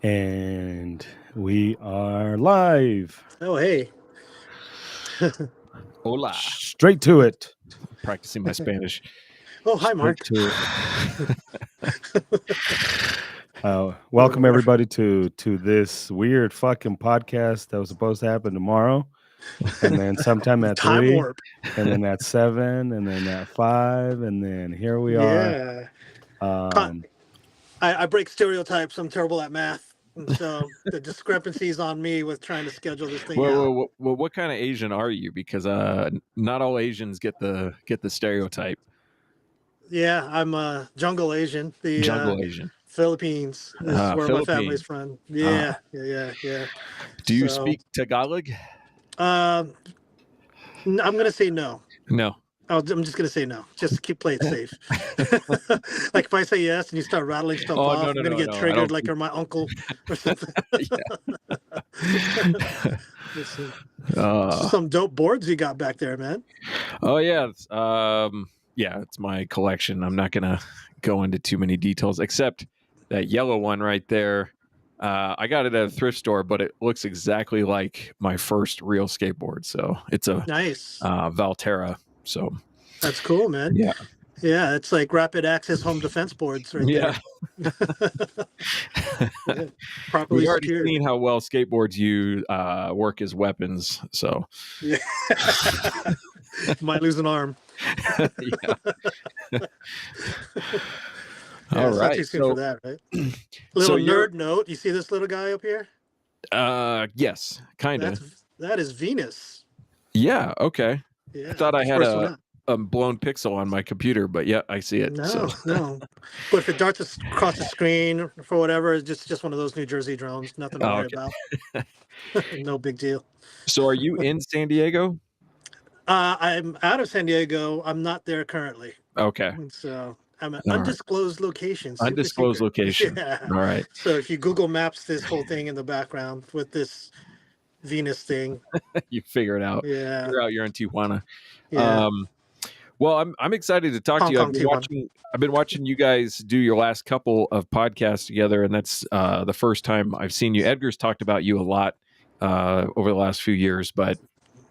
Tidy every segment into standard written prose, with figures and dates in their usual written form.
And we are live. Oh, hey. Hola. Straight to it. Practicing my Spanish. Oh, hi, Straight Mark. to it. Welcome everybody to this weird fucking podcast that was supposed to happen tomorrow, and then sometime at Time 3, warp. and then at 7, and then at 5, and then here we are. Yeah. I break stereotypes. I'm terrible at math. And so the discrepancies on me with trying to schedule this thing out. well, what kind of Asian are you? Because not all Asians get the stereotype. Yeah, I'm a jungle Asian. The Jungle Asian. Philippines is where my family's Philippines. from. Yeah. Do you speak Tagalog? I'm going to say no. No. I'm just going to say no. Just keep playing safe. Like if I say yes and you start rattling stuff off, I'm going to get triggered like you're my uncle or something. Some dope boards you got back there, man. Oh, yeah. Yeah, it's my collection. I'm not going to go into too many details, except that yellow one right there. I got it at a thrift store, but it looks exactly like my first real skateboard. So it's a nice Valterra. So that's cool, man. Yeah, it's like rapid access home defense boards, right there. Properly we've already secured. seen how well skateboards work as weapons. So yeah, might lose an arm. All right. Not too soon for that, right? Little nerd note. You see this little guy up here? Yes, kind of. That is Venus. Yeah. Okay. Yeah, I thought I had a blown pixel on my computer, but yeah, I see it. No. But if it darts across the screen for whatever, it's just one of those New Jersey drones. Nothing to worry about. No big deal. So, are you in San Diego? I'm out of San Diego. I'm not there currently. Okay. So I'm an undisclosed location. Undisclosed location. Yeah. All right. So if you Google Maps this whole thing in the background with this Venus thing, you figure it out. Yeah. Figure out you're in Tijuana. Yeah. Well, I'm excited to talk to you. I've been watching you guys do your last couple of podcasts together, and that's the first time I've seen you. Edgar's talked about you a lot over the last few years, but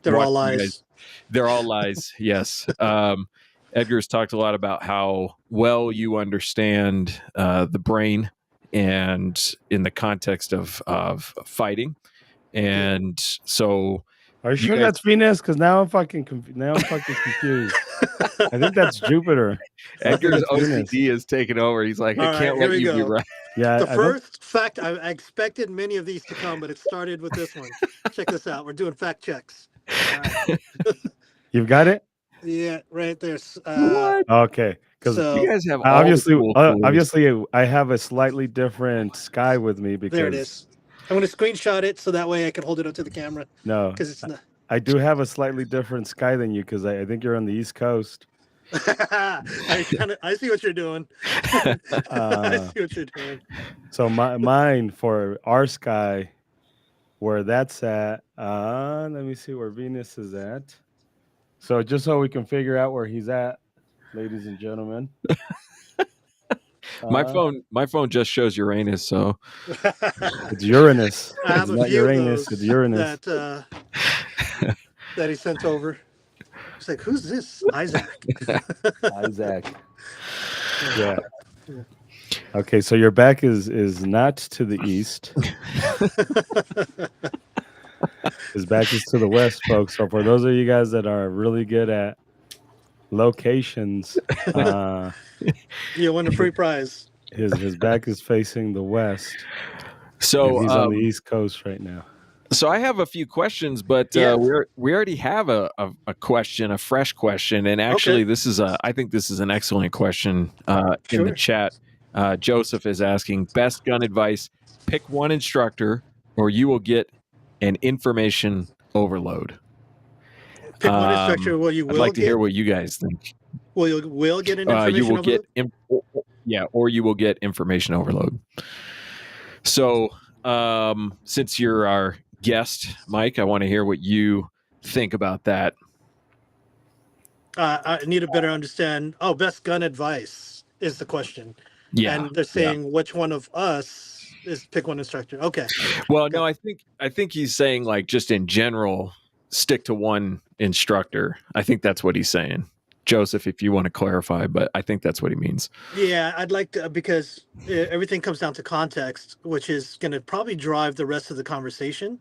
they're all lies. They're all lies. Yes. Edgar's talked a lot about how well you understand the brain and in the context of fighting. And so, are you sure that's Venus? Because now I'm fucking confused. I think that's Jupiter. Edgar's OCD is taking over. He's like, I can't let you be right. Yeah. The first fact, I expected many of these to come, but it started with this one. Check this out. We're doing fact checks. You've got it? Yeah, right there. What? Okay. Because you guys have obviously, I have a slightly different sky with me because there it is. I'm going to screenshot it so that way I can hold it up to the camera. No, because it's not. I do have a slightly different sky than you because I think you're on the East Coast. I see what you're doing. I see what you're doing. So mine for our sky, where that's at. Let me see where Venus is at. So just so we can figure out where he's at, ladies and gentlemen. My phone just shows Uranus, so it's Uranus. It's not Uranus. It's Uranus. That he sent over. It's like, who's this? Isaac. Isaac. Yeah. Okay, so your back is not to the east. His back is to the west, folks. So for those of you guys that are really good at locations, you win a free prize. His back is facing the west. So he's on the East Coast right now. So I have a few questions, but we already have a question, a fresh question, and actually I think this is an excellent question in the chat. Joseph is asking, best gun advice: pick one instructor, or you will get an information overload. Pick one instructor, I'd like to hear what you guys think. Well, you will get an information overload? Or you will get information overload. So, since you're our guest, Mike, I want to hear what you think about that. I need to better understand. Best gun advice is the question. Yeah. And they're saying which one of us is pick one instructor. Okay. Well, no, I think he's saying like just in general, stick to one instructor. I think that's what he's saying. Joseph, if you want to clarify, but I think that's what he means. Yeah, I'd like to, because everything comes down to context, which is going to probably drive the rest of the conversation.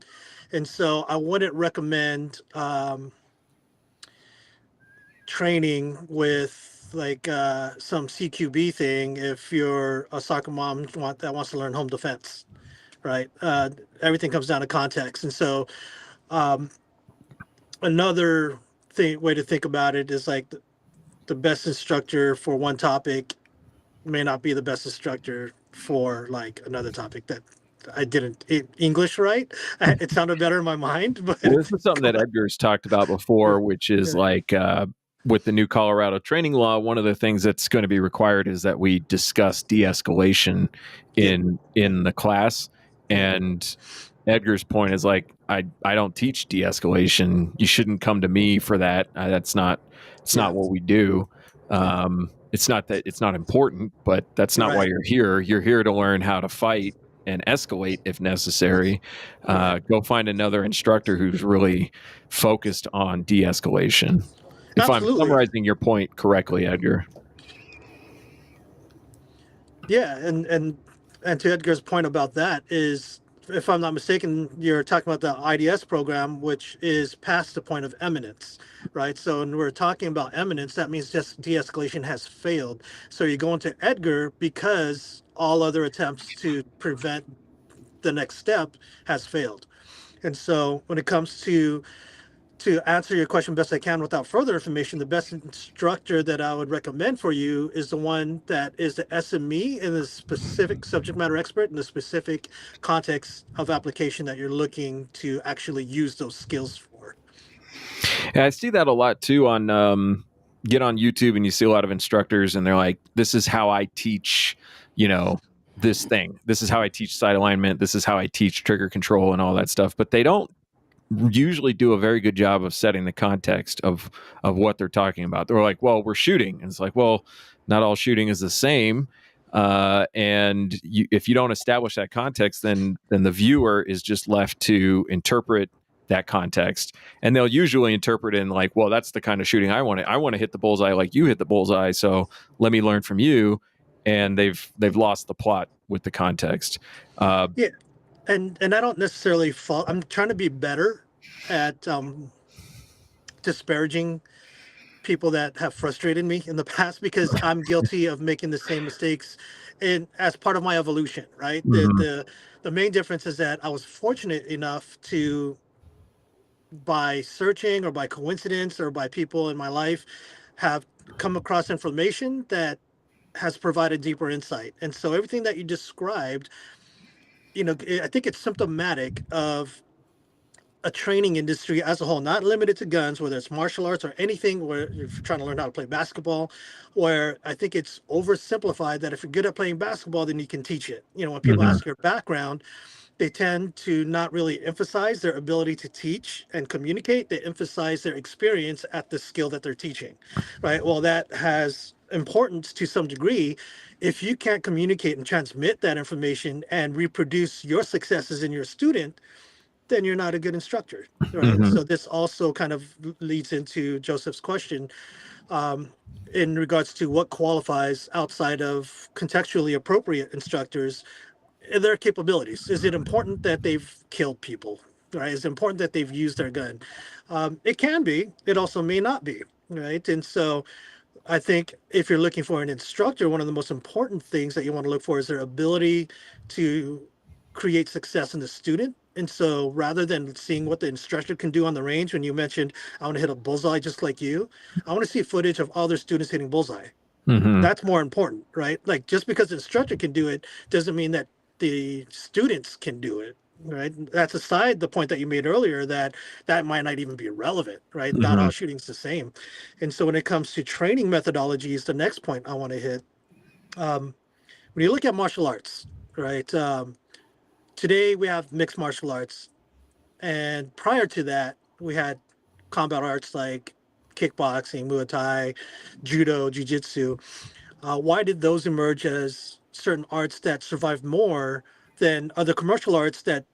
And so I wouldn't recommend training with like some CQB thing if you're a soccer mom that wants to learn home defense, right? Everything comes down to context. And so another way to think about it is like the best instructor for one topic may not be the best instructor for like another topic that I didn't English right. It sounded better in my mind, but well, this is something that Edgar's talked about before, which is like with the new Colorado training law, one of the things that's going to be required is that we discuss de-escalation in the class. And Edgar's point is like, I don't teach de-escalation. You shouldn't come to me for that. It's not what we do. It's not that it's not important, but that's not why you're here. You're here to learn how to fight and escalate if necessary. Go find another instructor who's really focused on de-escalation. If I'm summarizing your point correctly, Edgar. Yeah, and to Edgar's point about that is, if I'm not mistaken, you're talking about the IDS program, which is past the point of eminence, right? So when we're talking about eminence, that means just de-escalation has failed. So you go into Edgar because all other attempts to prevent the next step has failed. And so when it comes to answer your question best I can without further information, the best instructor that I would recommend for you is the one that is the SME and the specific subject matter expert in the specific context of application that you're looking to actually use those skills for. Yeah, I see that a lot too on get on YouTube, and you see a lot of instructors and they're like, this is how I teach, this thing. This is how I teach side alignment. This is how I teach trigger control and all that stuff. But they don't usually do a very good job of setting the context of what they're talking about. They're like, well, we're shooting. And it's like, well, not all shooting is the same. And if you don't establish that context, then the viewer is just left to interpret that context. And they'll usually interpret in like, well, that's the kind of shooting I want to hit the bullseye like you hit the bullseye. So let me learn from you. And they've lost the plot with the context. Yeah. And I don't necessarily fall. I'm trying to be better at disparaging people that have frustrated me in the past, because I'm guilty of making the same mistakes as part of my evolution, right? Mm-hmm. The main difference is that I was fortunate enough to, by searching or by coincidence or by people in my life, have come across information that has provided deeper insight. And so everything that you described, I think it's symptomatic of a training industry as a whole, not limited to guns, whether it's martial arts or anything where you're trying to learn how to play basketball, where I think it's oversimplified that if you're good at playing basketball, then you can teach it. When people ask your background, they tend to not really emphasize their ability to teach and communicate. They emphasize their experience at the skill that they're teaching, right? Well, that has importance to some degree. If you can't communicate and transmit that information and reproduce your successes in your student, then you're not a good instructor, right? Mm-hmm. So this also kind of leads into Joseph's question in regards to what qualifies outside of contextually appropriate instructors, their capabilities. Is it important that they've killed people, right? Is it important that they've used their gun? It can be. It also may not be, right? And so I think if you're looking for an instructor, one of the most important things that you want to look for is their ability to create success in the student. And so rather than seeing what the instructor can do on the range, when you mentioned, I want to hit a bullseye just like you, I want to see footage of other students hitting bullseye. Mm-hmm. That's more important, right? Like, just because the instructor can do it doesn't mean that the students can do it, right? That's aside the point that you made earlier that might not even be relevant, right? Mm-hmm. Not all shooting's the same. And so when it comes to training methodologies, the next point I want to hit, when you look at martial arts, right? Today we have mixed martial arts, and prior to that we had combat arts like kickboxing, Muay Thai, judo, jiu-jitsu. Why did those emerge as certain arts that survived more than other commercial arts that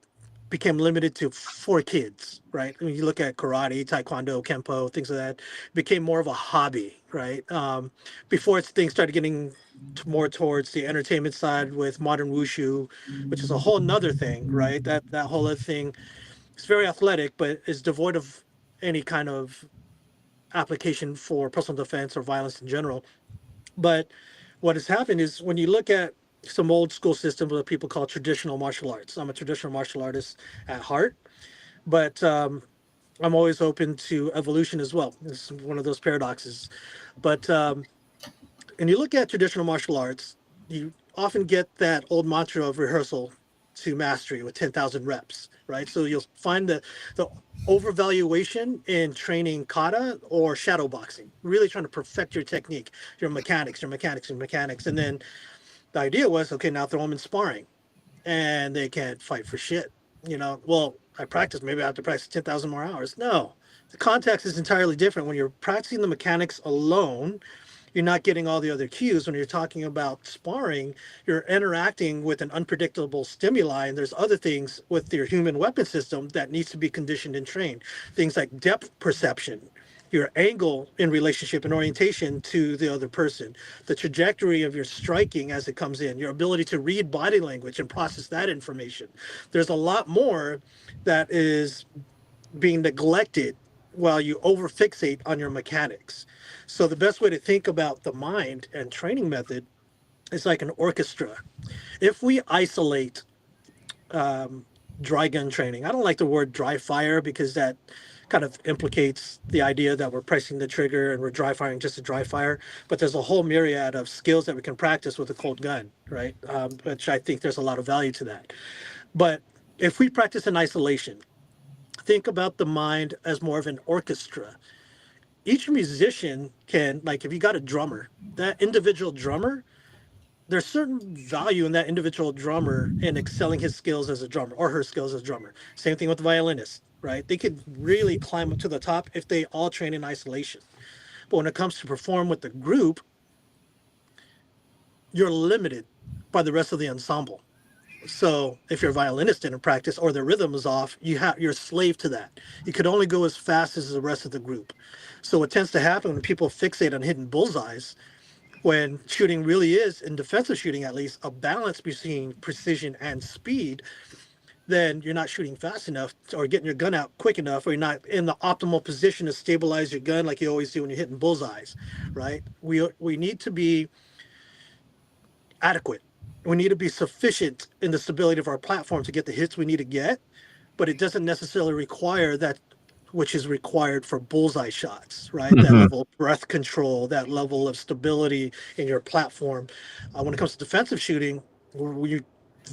became limited to for kids, right? I mean, you look at karate, taekwondo, kempo, things like that, became more of a hobby, right? Before things started getting more towards the entertainment side with modern wushu, which is a whole nother thing, right? That whole other thing is very athletic, but is devoid of any kind of application for personal defense or violence in general. But what has happened is when you look at some old school systems that people call traditional martial arts. I'm a traditional martial artist at heart, but I'm always open to evolution as well. It's one of those paradoxes. But when you look at traditional martial arts, you often get that old mantra of rehearsal to mastery with 10,000 reps, right? So you'll find the overvaluation in training kata or shadow boxing, really trying to perfect your technique, your mechanics, your mechanics, your mechanics. And then the idea was, okay, now throw them in sparring and they can't fight for shit. Well, I practice, maybe I have to practice 10,000 more hours. No, the context is entirely different. When you're practicing the mechanics alone, you're not getting all the other cues. When you're talking about sparring, you're interacting with an unpredictable stimuli, and there's other things with your human weapon system that needs to be conditioned and trained. Things like depth perception, your angle in relationship and orientation to the other person, the trajectory of your striking as it comes in, your ability to read body language and process that information. There's a lot more that is being neglected while you overfixate on your mechanics. So the best way to think about the mind and training method is like an orchestra. If we isolate dry gun training, I don't like the word dry fire because that kind of implicates the idea that we're pressing the trigger and we're dry firing just a dry fire. But there's a whole myriad of skills that we can practice with a cold gun, right? Which I think there's a lot of value to that. But if we practice in isolation, think about the mind as more of an orchestra. Each musician can, like, if you got a drummer, that individual drummer, there's certain value in that individual drummer in excelling his skills as a drummer or her skills as a drummer. Same thing with the violinist, right? They could really climb up to the top if they all train in isolation. But when it comes to perform with the group, you're limited by the rest of the ensemble. So if your violinist didn't practice or the rhythm is off, you're a slave to that. You could only go as fast as the rest of the group. So what tends to happen when people fixate on hitting bullseyes, when shooting really is, in defensive shooting at least, a balance between precision and speed, then you're not shooting fast enough or getting your gun out quick enough, or you're not in the optimal position to stabilize your gun like you always do when you're hitting bullseyes, right? We need to be adequate. We need to be sufficient in the stability of our platform to get the hits we need to get, but it doesn't necessarily require that which is required for bullseye shots, right? Mm-hmm. That level of breath control, that level of stability in your platform. When it comes to defensive shooting, we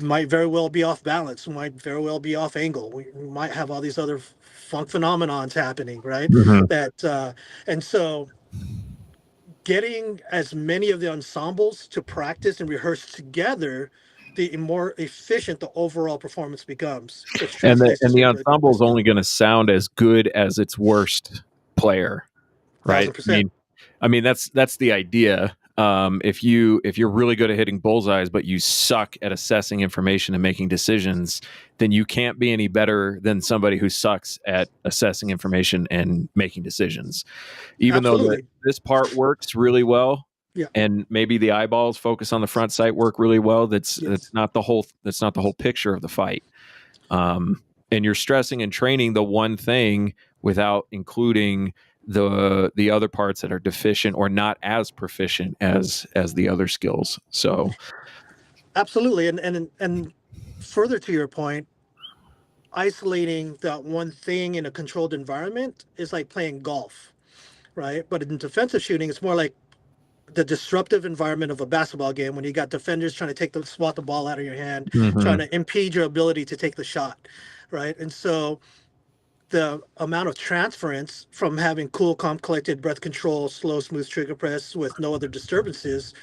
might very well be off balance. We might very well be off angle. We might have all these other funk phenomenons happening, right? Mm-hmm. And so getting as many of the ensembles to practice and rehearse together, the more efficient the overall performance becomes. Which and the ensemble is only going to sound as good as its worst player, right? 1,000%. I mean that's the idea. If you're really good at hitting bullseyes, but you suck at assessing information and making decisions, then you can't be any better than somebody who sucks at assessing information and making decisions. Even Absolutely. though this part works really well, yeah, and maybe the eyeballs focus on the front sight work really well. That's not the whole picture of the fight. And you're stressing and training the one thing without including the other parts that are deficient or not as proficient as the other skills. So absolutely. And further to your point, isolating that one thing in a controlled environment is like playing golf, right? But in defensive shooting, it's more like the disruptive environment of a basketball game when you got defenders trying to swat the ball out of your hand, mm-hmm. trying to impede your ability to take the shot, right? And so the amount of transference from having cool, calm, collected breath control, slow, smooth trigger press with no other disturbances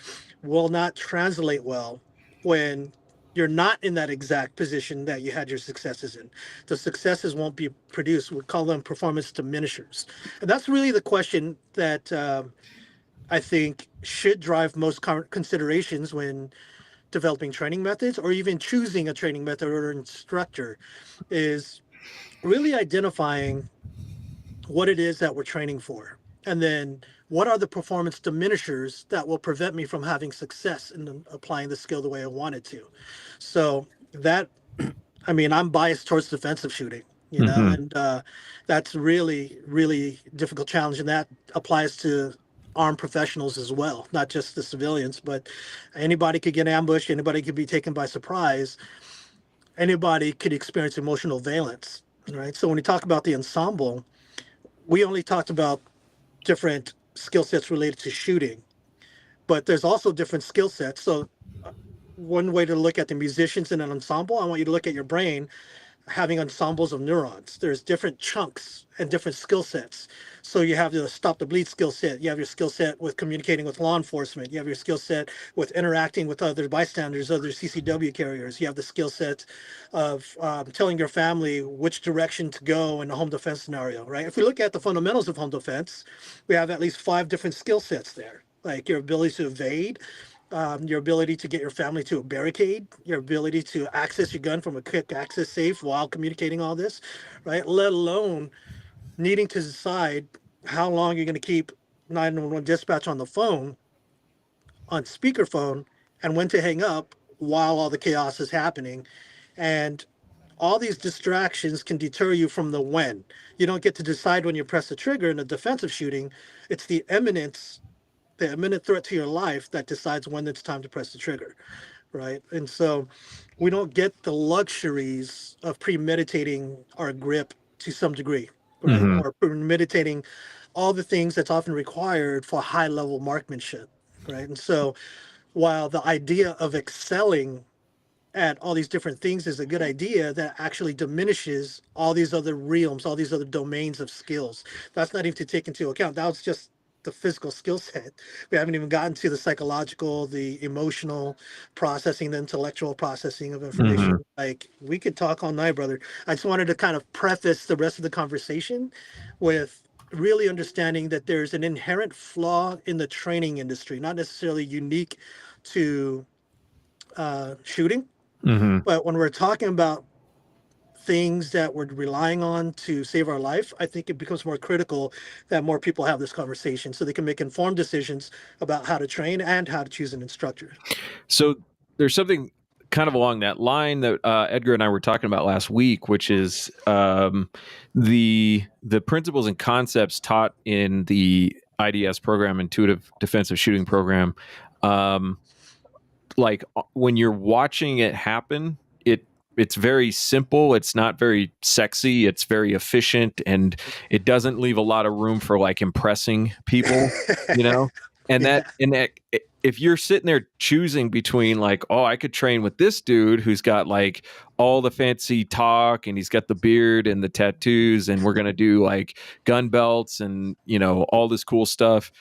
will not translate well when you're not in that exact position that you had your successes in. The successes won't be produced. We call them performance diminishers. And that's really the question that I think should drive most considerations when developing training methods or even choosing a training method or instructor is really identifying what it is that we're training for. And then what are the performance diminishers that will prevent me from having success in applying the skill the way I wanted to? So that, I mean, I'm biased towards defensive shooting, you know, Mm-hmm. and that's really, really difficult challenge. And that applies to armed professionals as well, not just the civilians, but anybody could get ambushed, anybody could be taken by surprise, anybody could experience emotional valence, right? So when you talk about the ensemble, we only talked about different skill sets related to shooting, but there's also different skill sets. So one way to look at the musicians in an ensemble, I want you to look at your brain having ensembles of neurons. There's different chunks and different skill sets. So you have the stop the bleed skill set. You have your skill set with communicating with law enforcement. You have your skill set with interacting with other bystanders, other CCW carriers. You have the skill set of telling your family which direction to go in a home defense scenario, right? If we look at the fundamentals of home defense, we have at least 5 different skill sets there, like your ability to evade, your ability to get your family to a barricade, your ability to access your gun from a quick access safe while communicating all this, right? Let alone needing to decide how long you're going to keep 911 dispatch on the phone, on speakerphone, and when to hang up while all the chaos is happening. And all these distractions can deter you from the when. You don't get to decide when you press the trigger in a defensive shooting. It's the imminent threat to your life that decides when it's time to press the trigger, right? And so we don't get the luxuries of premeditating our grip to some degree, right? Mm-hmm. Or premeditating all the things that's often required for high level marksmanship, right? And so while the idea of excelling at all these different things is a good idea, that actually diminishes all these other realms, all these other domains of skills. That's not even to take into account. That was just the physical skill set. We haven't even gotten to the psychological, the emotional processing, the intellectual processing of Mm-hmm. information. Like, we could talk all night, brother. I just wanted to kind of preface the rest of the conversation with really understanding that there's an inherent flaw in the training industry, not necessarily unique to shooting. Mm-hmm. But when we're talking about things that we're relying on to save our life, I think it becomes more critical that more people have this conversation so they can make informed decisions about how to train and how to choose an instructor. So there's something kind of along that line that Edgar and I were talking about last week, which is the principles and concepts taught in the IDS program, Intuitive Defensive Shooting Program. Like when you're watching it happen, it's very simple. It's not very sexy. It's very efficient, and it doesn't leave a lot of room for like impressing people, you know. And Yeah. that if you're sitting there choosing between like, oh, I could train with this dude who's got like all the fancy talk and he's got the beard and the tattoos, and we're gonna do like gun belts and all this cool stuff.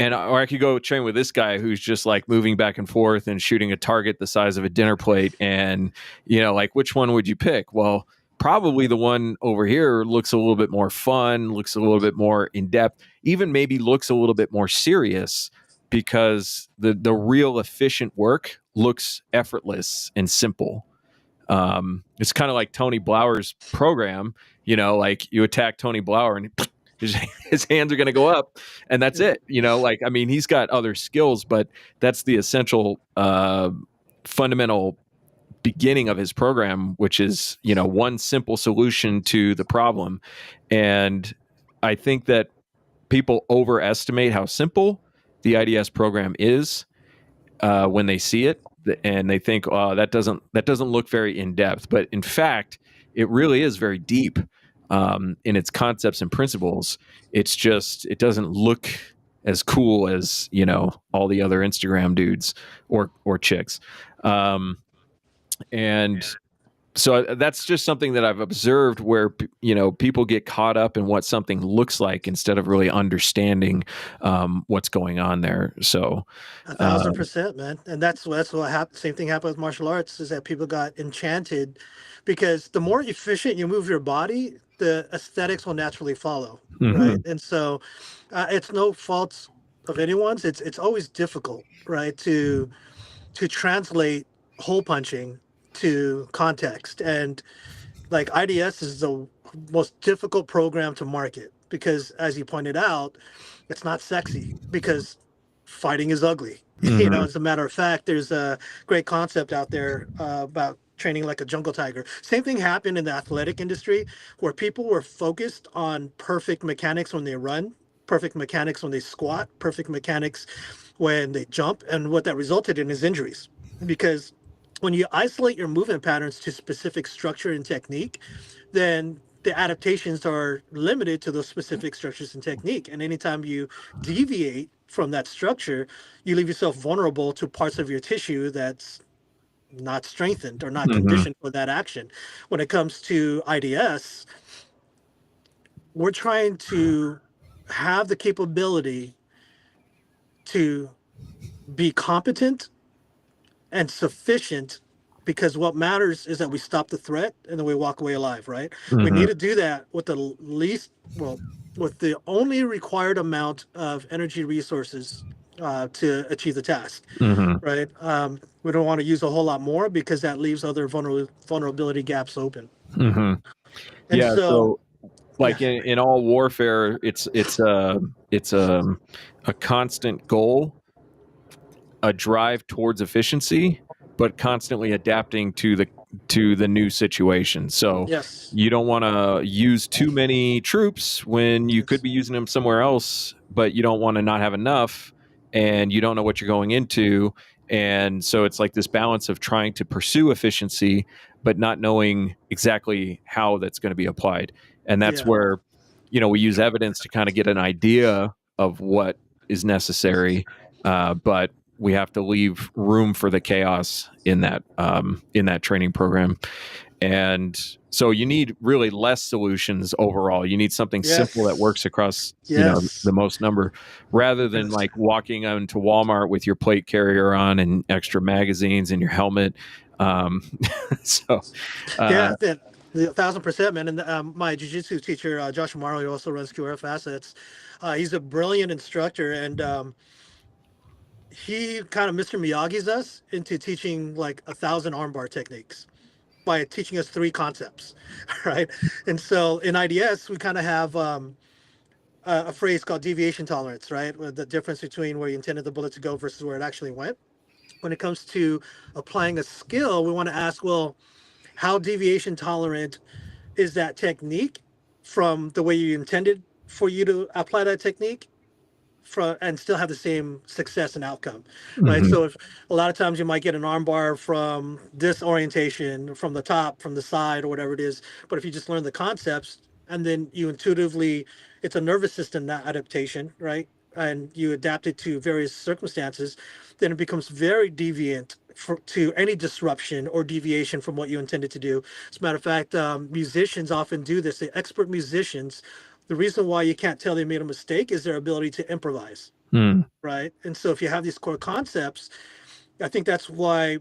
Or I could go train with this guy who's just like moving back and forth and shooting a target the size of a dinner plate. And, like, which one would you pick? Well, probably the one over here looks a little bit more fun, looks a little bit more in depth, even maybe looks a little bit more serious because the real efficient work looks effortless and simple. It's kind of like Tony Blauer's program, like you attack Tony Blauer and his hands are going to go up and that's it. Like, I mean, he's got other skills, but that's the essential fundamental beginning of his program, which is, one simple solution to the problem. And I think that people overestimate how simple the IDS program is when they see it, and they think, oh, that doesn't look very in depth. But in fact, it really is very deep in its concepts and principles. It's just, it doesn't look as cool as all the other Instagram dudes or chicks. And so that's just something that I've observed where people get caught up in what something looks like instead of really understanding what's going on there. So 1,000%, man. And that's what happened. Same thing happened with martial arts, is that people got enchanted because the more efficient you move your body, the aesthetics will naturally follow, right? And so it's no fault of anyone's. It's always difficult, right, to to translate hole punching to context. And like IDS is the most difficult program to market because, as you pointed out, it's not sexy because fighting is ugly. You know, Mm-hmm. as a matter of fact, there's a great concept out there about training like a jungle tiger. Same thing happened in the athletic industry where people were focused on perfect mechanics when they run, perfect mechanics when they squat, perfect mechanics when they jump. And what that resulted in is injuries because when you isolate your movement patterns to specific structure and technique, then the adaptations are limited to those specific structures and technique. And anytime you deviate from that structure, you leave yourself vulnerable to parts of your tissue that's not strengthened or not Mm-hmm. conditioned for that action. When it comes to IDS, we're trying to have the capability to be competent and sufficient because what matters is that we stop the threat and then we walk away alive, right? We Mm-hmm. need to do that with the least, well, with the only required amount of energy resources to achieve the task, Mm-hmm. right? We don't want to use a whole lot more because that leaves other vulnerability gaps open. Mm-hmm. And Yeah. so, So, yeah, like in all warfare, it's a constant goal, a drive towards efficiency, but constantly adapting to the new situation. So yes, you don't want to use too many troops when you could yes, be using them somewhere else, but you don't want to not have enough, and you don't know what you're going into. And so it's like this balance of trying to pursue efficiency, but not knowing exactly how that's going to be applied. And that's yeah, where, we use evidence to kind of get an idea of what is necessary. But we have to leave room for the chaos in that training program. And so you need really less solutions overall. You need something simple that yes, works across, yes, the most number, rather than yes. like walking into Walmart with your plate carrier on and extra magazines and your helmet. Um, so, uh, Yeah, that 1,000%, man. And my jujitsu teacher, Josh Amaro, he also runs QRF Assets. He's a brilliant instructor, and he kind of Mr. Miyagi's us into teaching like 1,000 armbar techniques by teaching us three concepts, right? And so in IDS, we kind of have a phrase called deviation tolerance, right? With the difference between where you intended the bullet to go versus where it actually went. When it comes to applying a skill, we want to ask, well, how deviation tolerant is that technique from the way you intended for you to apply that technique and still have the same success and outcome, right? mhm, So if a lot of times you might get an armbar from this orientation, from the top, from the side, or whatever it is, but if you just learn the concepts and then you intuitively, it's a nervous system adaptation, right? And you adapt it to various circumstances, then it becomes very deviant to any disruption or deviation from what you intended to do. As a matter of fact, musicians often do this. The expert musicians, the reason why you can't tell they made a mistake is their ability to improvise, mm, right? And so if you have these core concepts, I think that's why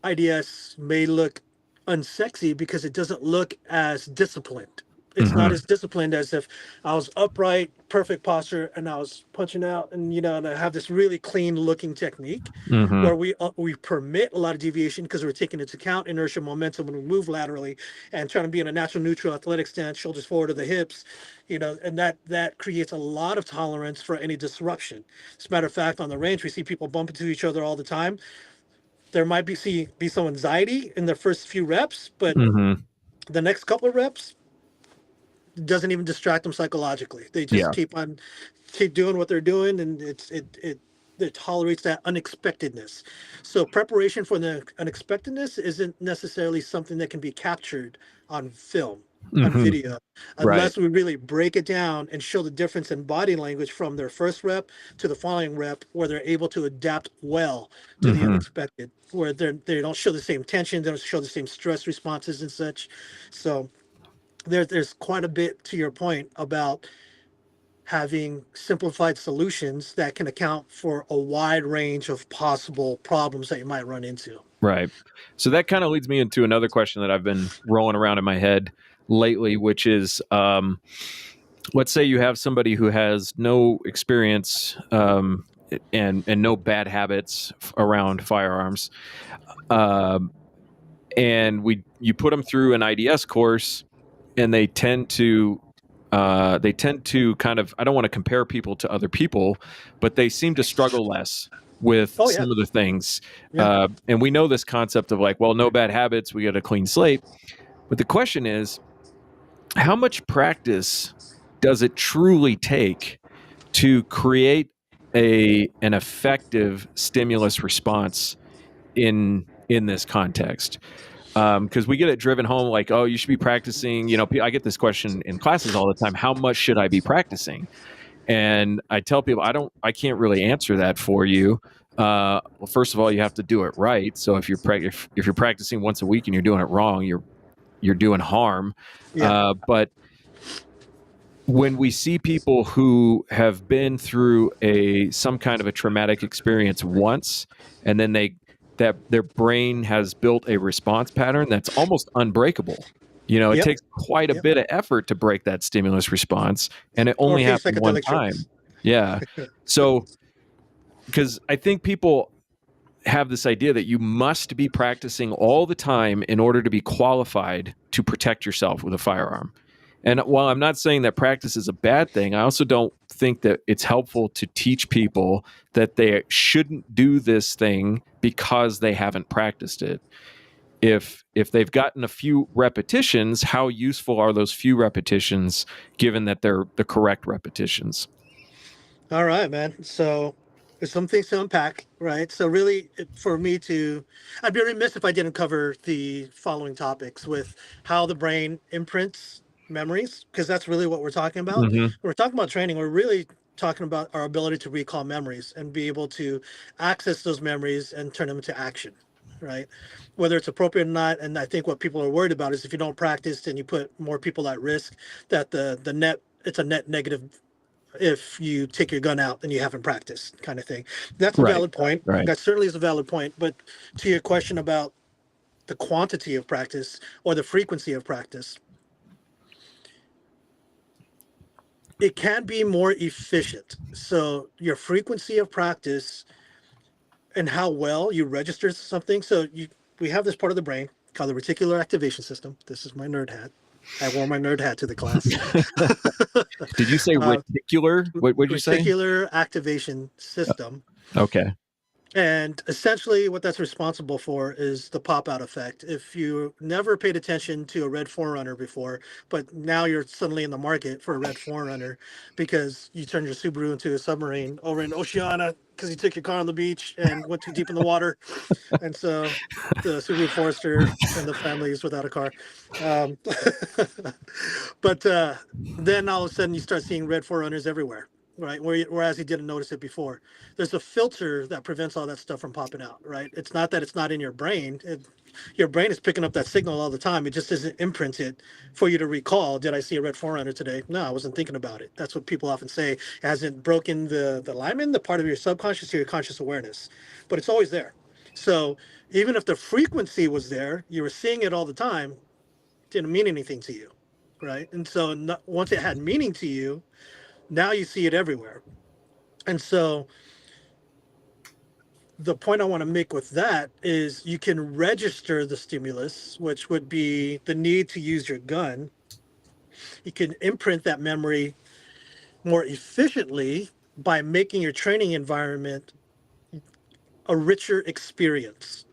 IDS may look unsexy because it doesn't look as disciplined. It's not mhm, as disciplined as if I was upright, perfect posture, and I was punching out, and and I have this really clean looking technique, mhm, where we permit a lot of deviation because we're taking into account inertia, momentum when we move laterally, and trying to be in a natural neutral athletic stance, shoulders forward to the hips, and that creates a lot of tolerance for any disruption. As a matter of fact, on the range, we see people bump into each other all the time. There might be some anxiety in the first few reps, but mhm. the next couple of reps doesn't even distract them psychologically. They just Yeah. keep doing what they're doing, and it tolerates that unexpectedness. So preparation for the unexpectedness isn't necessarily something that can be captured on film, on Mhm. video, Right. unless we really break it down and show the difference in body language from their first rep to the following rep, where they're able to adapt well to the Mhm. unexpected, where they don't show the same tension, they don't show the same stress responses and such. So there's quite a bit to your point about having simplified solutions that can account for a wide range of possible problems that you might run into. Right. So that kind of leads me into another question that I've been rolling around in my head lately, which is, let's say you have somebody who has no experience and no bad habits around firearms. And you put them through an IDS course, and they tend to kind of, I don't want to compare people to other people, but they seem to struggle less with some of the things. And we know this concept of like, well, no bad habits, we got a clean slate. But the question is, how much practice does it truly take to create an effective stimulus response in this context? Because we get it driven home like, oh, you should be practicing. I get this question in classes all the time: how much should I be practicing? And I tell people, I can't really answer that for you. Well, first of all, you have to do it right. So if you're practicing once a week and you're doing it wrong, you're doing harm. But when we see people who have been through some kind of a traumatic experience once, and then that their brain has built a response pattern that's almost unbreakable. It takes quite a bit of effort to break that stimulus response, and it only happens one time. Yeah. So, because I think people have this idea that you must be practicing all the time in order to be qualified to protect yourself with a firearm. And while I'm not saying that practice is a bad thing, I also don't think that it's helpful to teach people that they shouldn't do this thing because they haven't practiced it. If they've gotten a few repetitions, how useful are those few repetitions given that they're the correct repetitions? All right, man. So there's some things to unpack, right? So really, for me I'd be remiss if I didn't cover the following topics with how the brain imprints memories, because that's really what we're talking about. Mm-hmm. When we're talking about training, we're really talking about our ability to recall memories and be able to access those memories and turn them into action, right? Whether it's appropriate or not. And I think what people are worried about is if you don't practice and you put more people at risk, that it's a net negative if you take your gun out and you haven't practiced, kind of thing. That's a valid point. Right. That certainly is a valid point. But to your question about the quantity of practice or the frequency of practice, it can be more efficient. So your frequency of practice and how well you register something. So we have this part of the brain called the reticular activation system. This is my nerd hat. I wore my nerd hat to the class. Did you say reticular? What did you say? Reticular activation system. Okay. And essentially what that's responsible for is the pop-out effect. If you never paid attention to a red Forerunner before, but now you're suddenly in the market for a red Forerunner because you turned your Subaru into a submarine over in Oceana because you took your car on the beach and went too deep in the water. And so the Subaru Forester and the family is without a car. But then all of a sudden you start seeing red Forerunners everywhere. Right, whereas he didn't notice it before. There's a filter that prevents all that stuff from popping out, right? It's not that it's not in your brain. Your brain is picking up that signal all the time. It just isn't imprinted for you to recall, did I see a red Forerunner today? No, I wasn't thinking about it. That's what people often say. It hasn't broken the alignment, the part of your subconscious to your conscious awareness. But it's always there. So even if the frequency was there, you were seeing it all the time, didn't mean anything to you, right? And so once it had meaning to you, now you see it everywhere. And so the point I want to make with that is you can register the stimulus, which would be the need to use your gun. You can imprint that memory more efficiently by making your training environment a richer experience.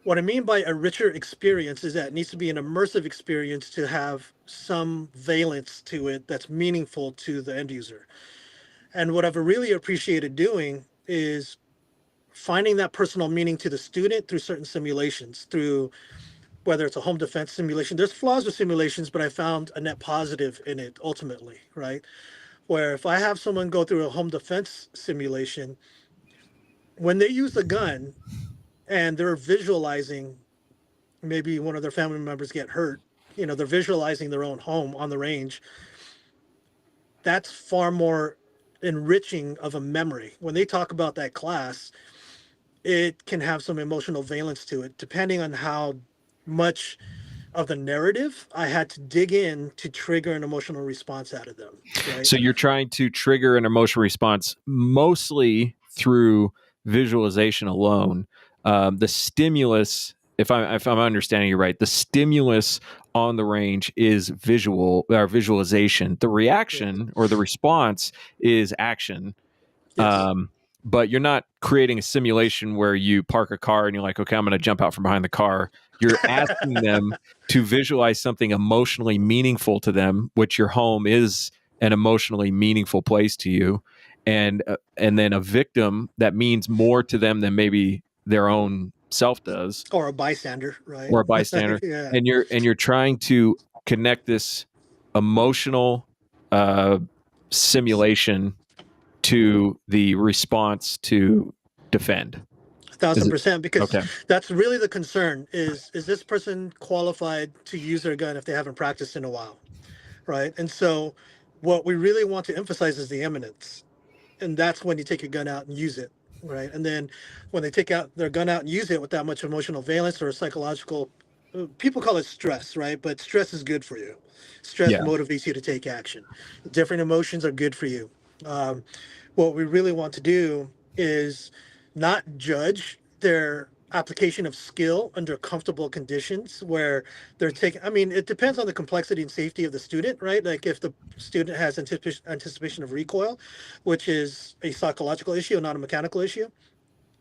What I mean by a richer experience is that it needs to be an immersive experience to have some valence to it that's meaningful to the end user. And what I've really appreciated doing is finding that personal meaning to the student through certain simulations, through whether it's a home defense simulation. There's flaws with simulations, but I found a net positive in it ultimately, right? Where if I have someone go through a home defense simulation, when they use the gun and they're visualizing maybe one of their family members get hurt, they're visualizing their own home on the range. That's far more enriching of a memory. When they talk about that class, it can have some emotional valence to it, depending on how much of the narrative, I had to dig in to trigger an emotional response out of them. Right. So you're trying to trigger an emotional response mostly through visualization alone. The stimulus, if I'm understanding you right, the stimulus on the range is visualization. The reaction or the response is action. Yes. But you're not creating a simulation where you park a car and you're like, okay, I'm going to jump out from behind the car. You're asking them to visualize something emotionally meaningful to them, which your home is an emotionally meaningful place to you, and then a victim that means more to them than maybe their own self does, Or a bystander, right? or a bystander. Yeah. And you're trying to connect this emotional simulation to the response to defend. 1,000%, because Okay. that's really the concern is this person qualified to use their gun if they haven't practiced in a while, right? And so what we really want to emphasize is the eminence, and that's when you take your gun out and use it, right? And then when they take out their gun out and use it with that much emotional valence or psychological, people call it stress, right? But stress is good for you. Stress Yeah. motivates you to take action. Different emotions are good for you. um, what we really want to do is not judge their application of skill under comfortable conditions where they're taking, I mean, it depends on the complexity and safety of the student, right? Like if the student has anticipation of recoil, which is a psychological issue, not a mechanical issue.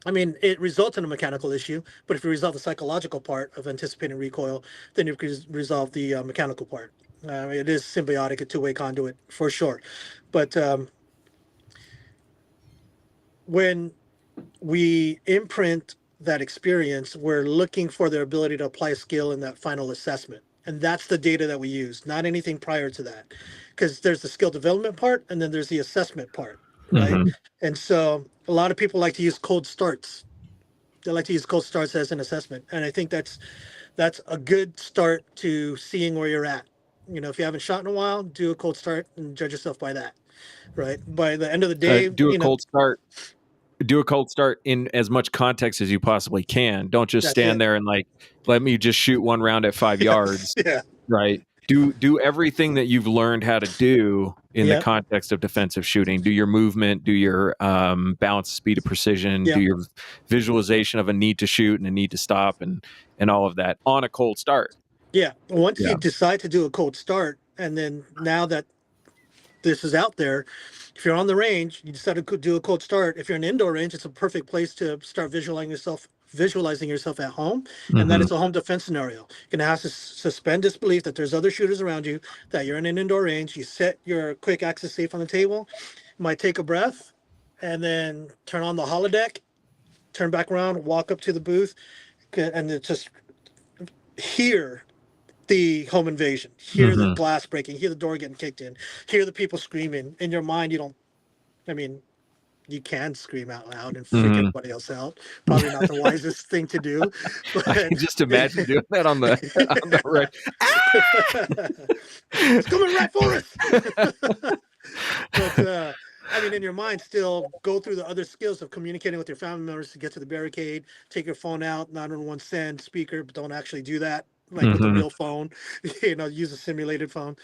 I mean, it results in a mechanical issue, but if you resolve the psychological part of anticipating recoil, then you can resolve the mechanical part. It is symbiotic, a two-way conduit for sure. But when we imprint that experience, we're looking for their ability to apply skill in that final assessment. And that's the data that we use, not anything prior to that. Because there's the skill development part and then there's the assessment part, right? Mm-hmm. And so a lot of people like to use cold starts. They like to use cold starts as an assessment. And I think that's a good start to seeing where you're at. You know, if you haven't shot in a while, do a cold start and judge yourself by that, right? By the end of the day, Do a cold start. Do a cold start in as much context as you possibly can. Don't just that's stand it. there and like, let me just shoot one round at 5 Yes. yards. Yeah. Right. Do everything that you've learned how to do in the Yep. context of defensive shooting. Do your movement, do your balance, speed of precision, do Yep. your visualization of a need to shoot and a need to stop, and all of that on a cold start. Yeah. Once Yeah. you decide to do a cold start, and then now that this is out there, if you're on the range, you decide to do a cold start. If you're in an indoor range, it's a perfect place to start visualizing yourself at home, and that Mm-hmm. it's a home defense scenario. You're gonna have to suspend disbelief that there's other shooters around you, that you're in an indoor range. You set your quick access safe on the table, you might take a breath, and then turn on the holodeck, turn back around, walk up to the booth, and then just hear the home invasion, hear the Mm-hmm. glass breaking, hear the door getting kicked in, hear the people screaming. In your mind, you don't, I mean, you can scream out loud and freak Mm-hmm. everybody else out. Probably not the wisest thing to do. I But can just imagine doing that on the right. it's coming right for us. But I mean, in your mind, still go through the other skills of communicating with your family members to get to the barricade. Take your phone out, 911 send speaker, but don't actually do that. Like with the Mm-hmm. real phone, use a simulated phone.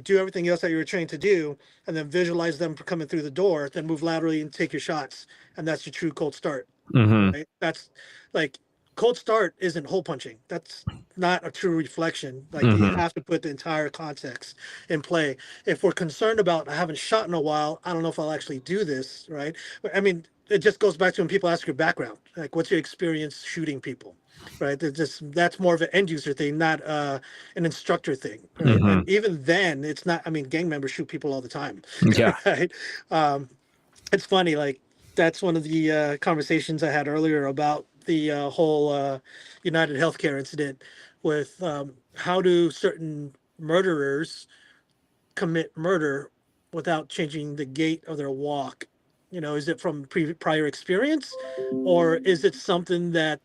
Do everything else that you were trained to do, and then visualize them coming through the door. Then move laterally and take your shots, and that's your true cold start. Mm-hmm. Right? That's like cold start isn't hole punching. That's not a true reflection. Like you Mm-hmm. have to put the entire context in play. If we're concerned about I haven't shot in a while, I don't know if I'll actually do this, right? I mean, it just goes back to when people ask your background, like what's your experience shooting people, right? That's more of an end user thing, not an instructor thing, right? Mm-hmm. And even then, it's not. I mean, gang members shoot people all the time, Yeah. right? It's funny, like that's one of the conversations I had earlier about the whole United Healthcare incident with how do certain murderers commit murder without changing the gait of their walk? Is it from prior experience, or is it something that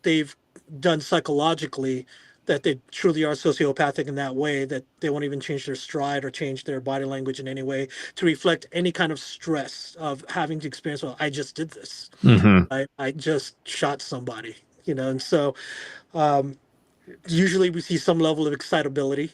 they've done psychologically, that they truly are sociopathic in that way, that they won't even change their stride or change their body language in any way to reflect any kind of stress of having to experience, well, I just did this. Mm-hmm. I just shot somebody, and so um, usually we see some level of excitability,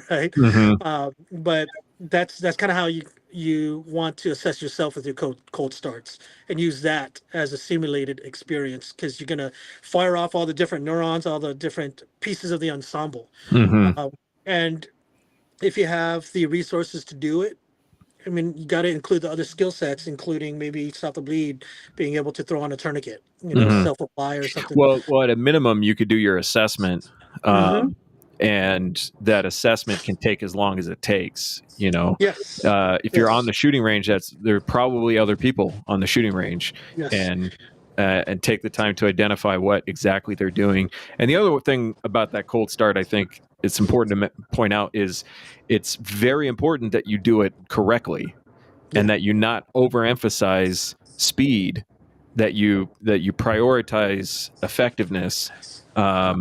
right? Mm-hmm. But that's kind of how you want to assess yourself with your cold starts, and use that as a simulated experience, because you're gonna fire off all the different neurons, all the different pieces of the ensemble. Mm-hmm. And if you have the resources to do it, I mean, you got to include the other skill sets, including maybe stop the bleed, being able to throw on a tourniquet, Mm-hmm. self-apply or something. Well, at a minimum, you could do your assessment, Mm-hmm. and that assessment can take as long as it takes. Yes. If you're on Yes. the shooting range, there are probably other people on the shooting range, Yes. and take the time to identify what exactly they're doing. And the other thing about that cold start, I think it's important to point out, is it's very important that you do it correctly, and that you not overemphasize speed, that you prioritize effectiveness,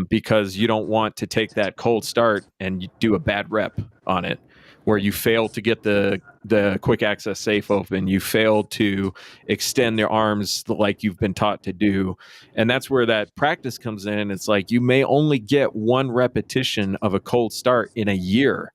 because you don't want to take that cold start and you do a bad rep on it, where you fail to get the quick access safe open, you fail to extend their arms like you've been taught to do. And that's where that practice comes in. It's like you may only get one repetition of a cold start in a year.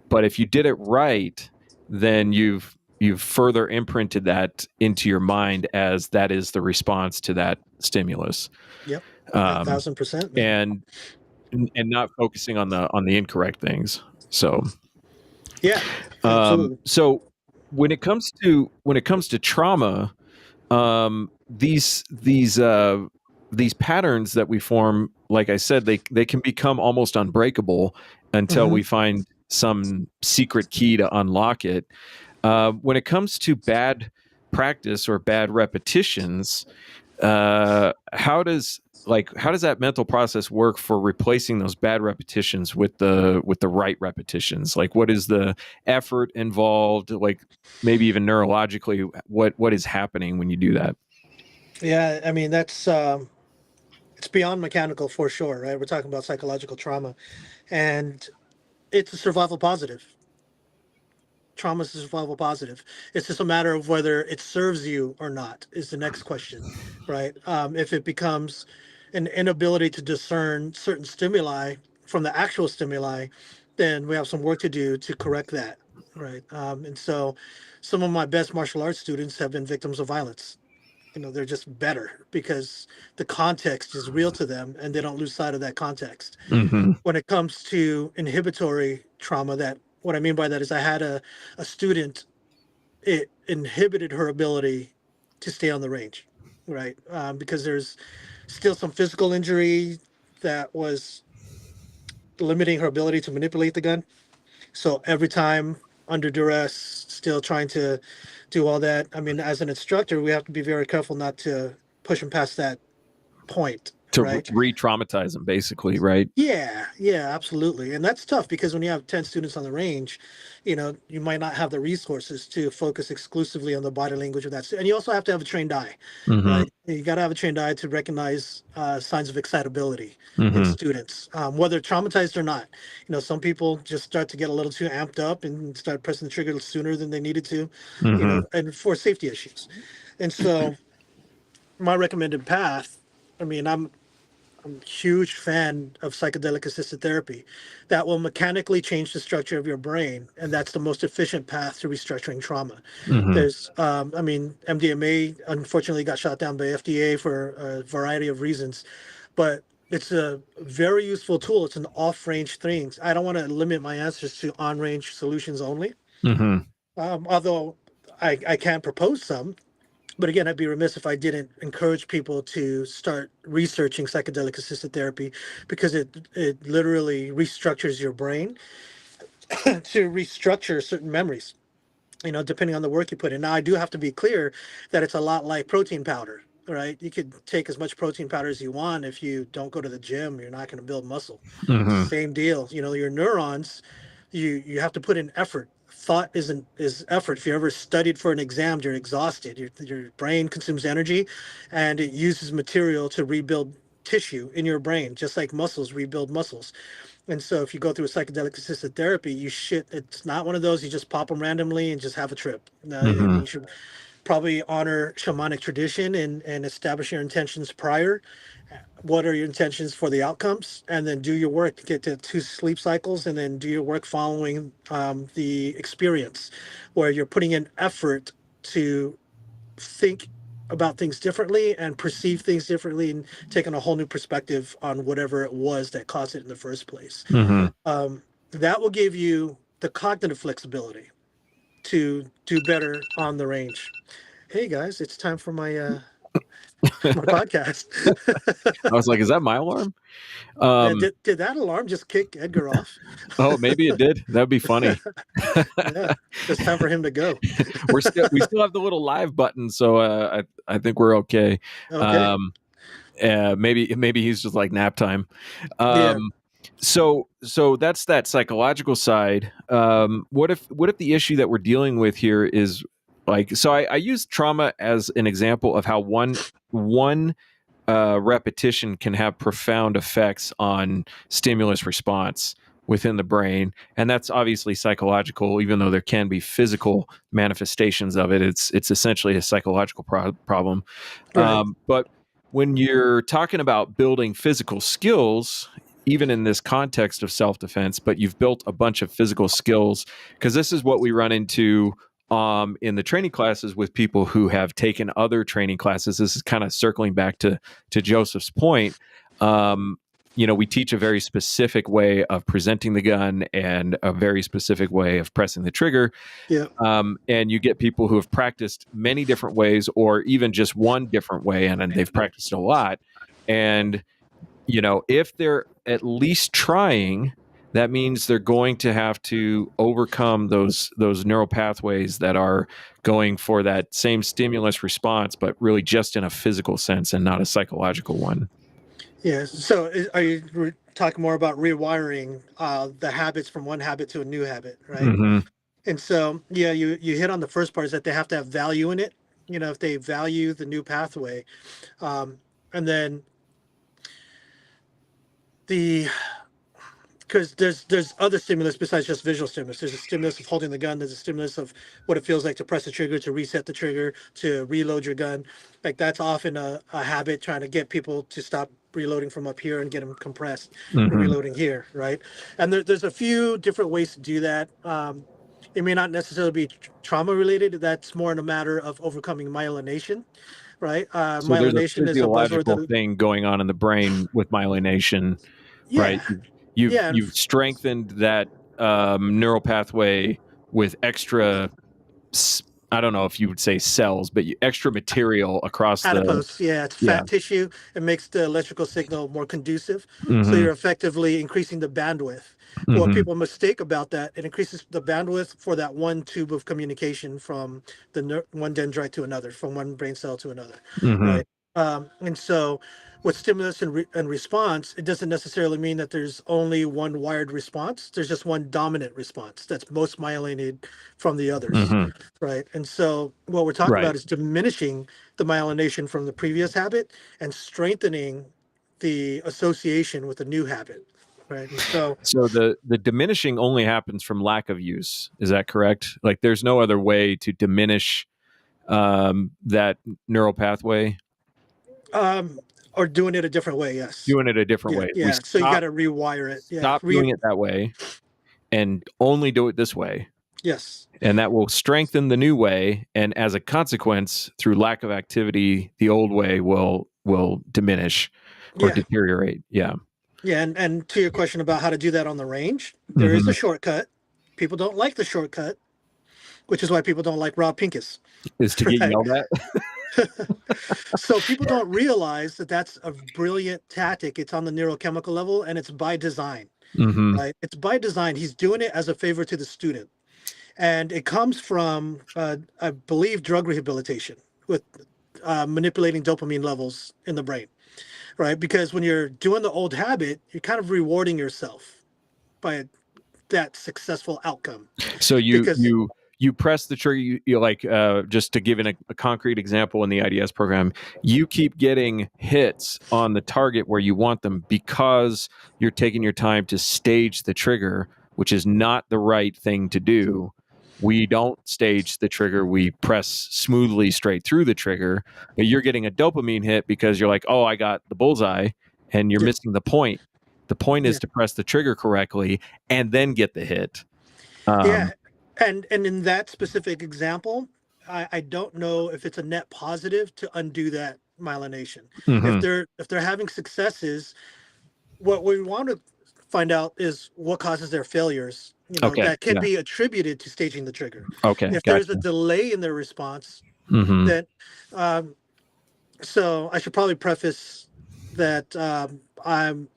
But if you did it right, then you've further imprinted that into your mind as that is the response to that stimulus. Yep. Um, 1,000%. and not focusing on the incorrect things. So Yeah. Absolutely. so when it comes to trauma, these patterns that we form, like I said, they can become almost unbreakable until Mm-hmm. we find some secret key to unlock it. When it comes to bad practice or bad repetitions, how does that mental process work for replacing those bad repetitions with the right repetitions? Like, what is the effort involved? Like, maybe even neurologically, what is happening when you do that? Yeah. I mean, that's it's beyond mechanical for sure, right? We're talking about psychological trauma, and it's a survival positive. Trauma is a survival positive. It's just a matter of whether it serves you or not is the next question, right? If it becomes an inability to discern certain stimuli from the actual stimuli, then we have some work to do to correct that, right? And so some of my best martial arts students have been victims of violence. They're just better because the context is real to them and they don't lose sight of that context. Mm-hmm. When it comes to inhibitory trauma, that what I mean by that is I had a student, it inhibited her ability to stay on the range, right? Because there's still some physical injury that was limiting her ability to manipulate the gun. So every time under duress, still trying to do all that. I mean, as an instructor, we have to be very careful not to push them past that point, To right? re-traumatize them, basically, right? Yeah, yeah, absolutely. And that's tough because when you have 10 students on the range, you might not have the resources to focus exclusively on the body language of that. And you also have to have a trained eye, Mm-hmm. right? You got to have a trained eye to recognize signs of excitability in Mm-hmm. students, whether traumatized or not. Some people just start to get a little too amped up and start pressing the trigger sooner than they needed to, Mm-hmm. and for safety issues. And so my recommended path, I mean, I'm a huge fan of psychedelic assisted therapy that will mechanically change the structure of your brain. And that's the most efficient path to restructuring trauma. Mm-hmm. I mean, MDMA unfortunately got shot down by FDA for a variety of reasons, but it's a very useful tool. It's an off range thing. I don't want to limit my answers to on range solutions only. Mm-hmm. Although I can propose some, but again, I'd be remiss if I didn't encourage people to start researching psychedelic assisted therapy, because it literally restructures your brain to restructure certain memories, depending on the work you put in. Now, I do have to be clear that it's a lot like protein powder, right? You could take as much protein powder as you want. If you don't go to the gym, you're not going to build muscle. Mm-hmm. Same deal. Your neurons, you have to put in effort. Thought is effort. If you ever studied for an exam, you're exhausted. Your brain consumes energy, and it uses material to rebuild tissue in your brain, just like muscles rebuild muscles. And so if you go through a psychedelic assisted therapy, it's not one of those you just pop them randomly and just have a trip. No, I mean, Mm-hmm. you should probably honor shamanic tradition and establish your intentions prior. What are your intentions for the outcomes? And then do your work to get to 2 sleep cycles, and then do your work following the experience, where you're putting in effort to think about things differently and perceive things differently and taking a whole new perspective on whatever it was that caused it in the first place. That will give you the cognitive flexibility to do better on the range. Hey guys, it's time for my my podcast. I was like, is that my alarm? Did that alarm just kick Edgar off? Oh, maybe it did. That'd be funny. Yeah, it's time for him to go. We still have the little live button, so I think we're okay. Okay. Maybe he's just like nap time. Yeah. So that's that psychological side. What if the issue that we're dealing with here is like, so I use trauma as an example of how one repetition can have profound effects on stimulus response within the brain, and that's obviously psychological. Even though there can be physical manifestations of it, it's essentially a psychological problem. Right. But when you're talking about building physical skills, even in this context of self-defense, but you've built a bunch of physical skills, because this is what we run into in the training classes with people who have taken other training classes. This is kind of circling back to Joseph's point. We teach a very specific way of presenting the gun and a very specific way of pressing the trigger. Yeah. And you get people who have practiced many different ways, or even just one different way, and they've practiced a lot. And if they're at least trying, that means they're going to have to overcome those neural pathways that are going for that same stimulus response, but really just in a physical sense and not a psychological one. Yeah. So are you talking more about rewiring the habits from one habit to a new habit, right? Mm-hmm. And so, yeah, you hit on the first part, is that they have to have value in it. If they value the new pathway, and then because there's other stimulus besides just visual stimulus. There's a stimulus of holding the gun. There's a stimulus of what it feels like to press the trigger, to reset the trigger, to reload your gun. Like, that's often a habit, trying to get people to stop reloading from up here and get them compressed and reloading here, right? And there's a few different ways to do that. It may not necessarily be trauma related. That's more in a matter of overcoming myelination, right? So myelination there's a physiological thing going on in the brain with myelination, right? You've strengthened that neural pathway with extra, I don't know if you would say cells, but extra material across adipose. It's fat tissue. It makes the electrical signal more conducive. So you're effectively increasing the bandwidth. What people mistake about that, it increases the bandwidth for that one tube of communication from one dendrite to another, from one brain cell to another, right? And so with stimulus and response, it doesn't necessarily mean that there's only one wired response. There's just one dominant response that's most myelinated from the others, right? And so what we're talking about is diminishing the myelination from the previous habit and strengthening the association with the new habit. Right. And so the diminishing only happens from lack of use. Is that correct? Like, there's no other way to diminish that neural pathway? Or doing it a different way, yes. Doing it a different way. Yeah. So you got to rewire it. Stop doing it that way and only do it this way. Yes. And that will strengthen the new way. And as a consequence, through lack of activity, the old way will diminish or deteriorate. Yeah. Yeah, and to your question about how to do that on the range, there is a shortcut. People don't like the shortcut, which is why people don't like Rob Pincus. Is to get yelled at. So people don't realize that that's a brilliant tactic. It's on the neurochemical level, and it's by design. Right? It's by design. He's doing it as a favor to the student, and it comes from, I believe, drug rehabilitation with manipulating dopamine levels in the brain. Right, because when you're doing the old habit, you're kind of rewarding yourself by that successful outcome. So you press the trigger. You like, just to give a concrete example in the IDS program, you keep getting hits on the target where you want them because you're taking your time to stage the trigger, which is not the right thing to do. we don't stage the trigger. We press smoothly straight through the trigger, but you're getting a dopamine hit because you're like, oh, I got the bullseye, and you're missing the point. The point is to press the trigger correctly and then get the hit. And in that specific example, I don't know if it's a net positive to undo that myelination. If they're having successes, what we want to find out is what causes their failures. That can be attributed to staging the trigger. If there's a delay in their response, then so I should probably preface that I'm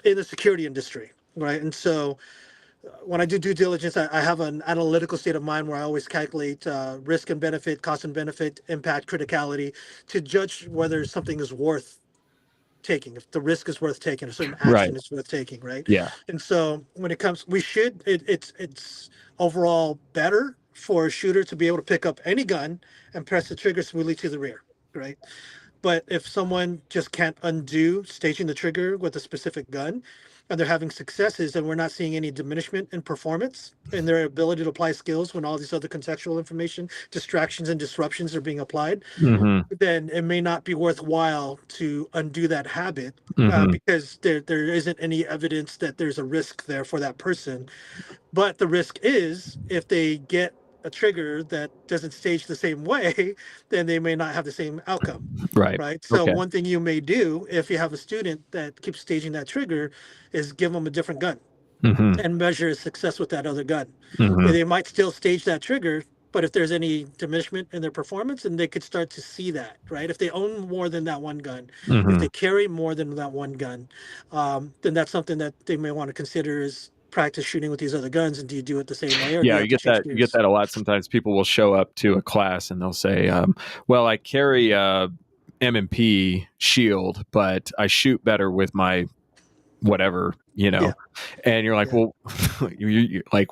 in the security industry, right? And so when I do due diligence, I have an analytical state of mind where I always calculate risk and benefit, cost and benefit, impact, criticality, to judge whether something is worth taking, if the risk is worth taking, a certain action is worth taking, right? Yeah. And so when it comes, it's overall better for a shooter to be able to pick up any gun and press the trigger smoothly to the rear, right? But if someone just can't undo staging the trigger with a specific gun, and they're having successes, and we're not seeing any diminishment in performance and their ability to apply skills when all these other contextual information, distractions and disruptions are being applied, then it may not be worthwhile to undo that habit because there isn't any evidence that there's a risk there for that person. But the risk is if they get a trigger that doesn't stage the same way, then they may not have the same outcome. Right. So one thing you may do if you have a student that keeps staging that trigger is give them a different gun and measure success with that other gun. They might still stage that trigger, but if there's any diminishment in their performance, and they could start to see that, right? If they own more than that one gun, if they carry more than that one gun, then that's something that they may want to consider is practice shooting with these other guns. And do you do it the same way? Or you get that a lot. Sometimes people will show up to a class and they'll say, well, I carry a M&P shield, but I shoot better with my whatever, and you're like, well, you're like,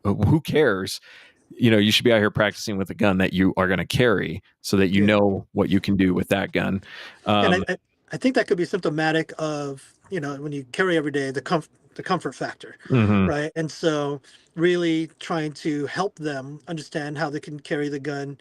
who cares? You should be out here practicing with a gun that you are going to carry so that you know what you can do with that gun. And I think that could be symptomatic of, when you carry every day, the comfort factor, right? And so really trying to help them understand how they can carry the gun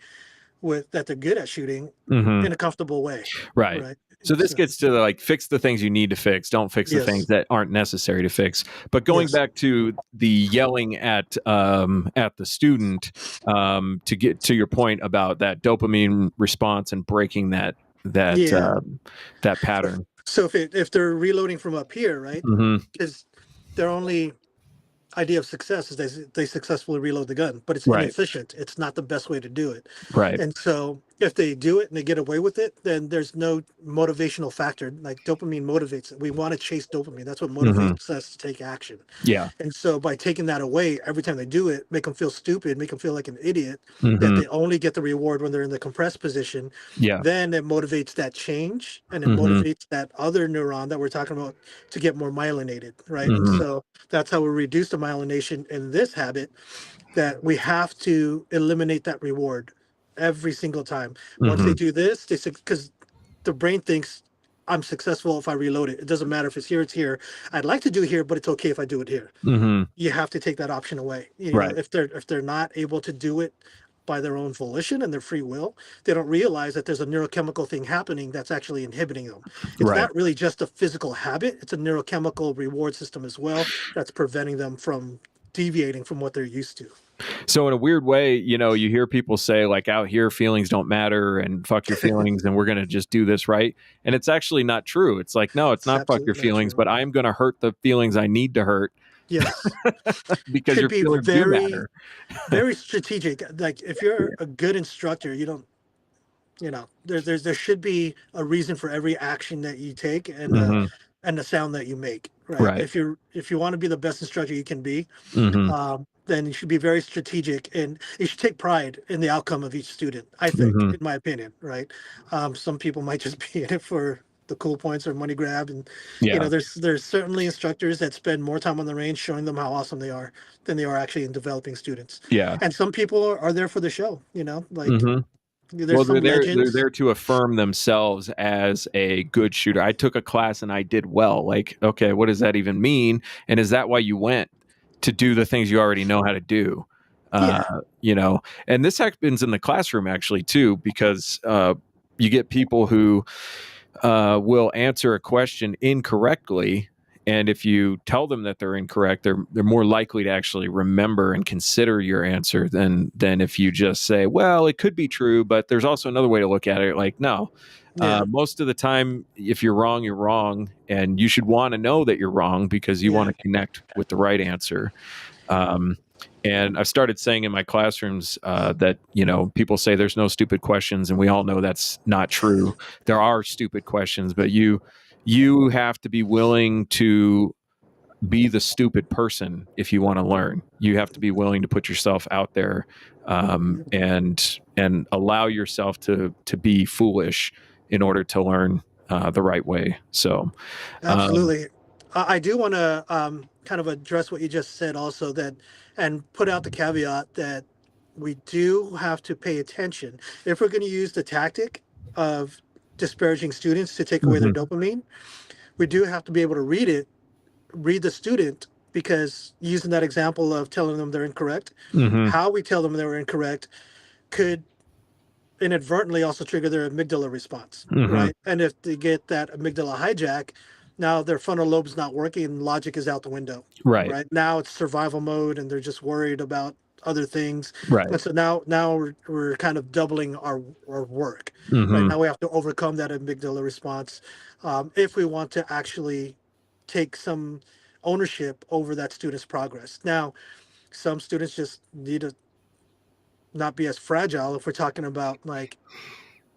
that they're good at shooting in a comfortable way. Right. So this gets to fix the things you need to fix. Don't fix the things that aren't necessary to fix. But going back to the yelling at the student, to get to your point about that dopamine response and breaking that pattern. So if they're reloading from up here, right? Because their only idea of success is they successfully reload the gun, but it's inefficient. It's not the best way to do it. Right. And so if they do it and they get away with it, then there's no motivational factor. Like dopamine motivates it. We want to chase dopamine. That's what motivates us to take action. Yeah. And so by taking that away every time they do it, make them feel stupid, make them feel like an idiot, that they only get the reward when they're in the compressed position. Then it motivates that change, and it motivates that other neuron that we're talking about to get more myelinated, right? And so that's how we reduce the myelination in this habit, that we have to eliminate that reward every single time. Once they do this, because the brain thinks I'm successful if I reload it. It doesn't matter if it's here, it's here. I'd like to do here, but it's okay if I do it here. You have to take that option away. If they're not able to do it by their own volition and their free will, they don't realize that there's a neurochemical thing happening that's actually inhibiting them. It's not really just a physical habit. It's a neurochemical reward system as well that's preventing them from deviating from what they're used to. So in a weird way, you hear people say out here, feelings don't matter and fuck your feelings and we're going to just do this right. And it's actually not true. It's no, it's not fuck your feelings, but I'm going to hurt the feelings I need to hurt. Yes. Because your feelings do matter. Very strategic. Like if you're a good instructor, you don't, there should be a reason for every action that you take and the sound that you make. Right. If you want to be the best instructor you can be, then you should be very strategic, and you should take pride in the outcome of each student, I think, in my opinion, right? Some people might just be in it for the cool points or money grab. And, there's certainly instructors that spend more time on the range showing them how awesome they are than they are actually in developing students. Yeah. And some people are there for the show, they're there to affirm themselves as a good shooter. I took a class and I did well. Okay, what does that even mean? And is that why you went? do the things you already know how to do. You know, and this happens in the classroom actually too, because you get people who will answer a question incorrectly, and if you tell them that they're incorrect, they're more likely to actually remember and consider your answer than if you just say, well, it could be true, but there's also another way to look at it. Like, no. Most of the time, if you're wrong, and you should want to know that you're wrong because you want to connect with the right answer. And I've started saying in my classrooms that, you know, people say there's no stupid questions, and we all know that's not true. There are stupid questions, but you have to be willing to be the stupid person if you want to learn. You have to be willing to put yourself out there, and allow yourself to be foolish in order to learn the right way. So, Absolutely. I do want to kind of address what you just said also, that, and put out the caveat that we do have to pay attention. If we're going to use the tactic of disparaging students to take away their dopamine, we do have to be able to read the student, because using that example of telling them they're incorrect, how we tell them they're incorrect could inadvertently also trigger their amygdala response, right? And if they get that amygdala hijack, now their frontal lobe's not working and logic is out the window. right. Now it's survival mode and they're just worried about other things. Right. And so now we're kind of doubling our work. Right now we have to overcome that amygdala response if we want to actually take some ownership over that student's progress. Now, some students just need to not be as fragile if we're talking about like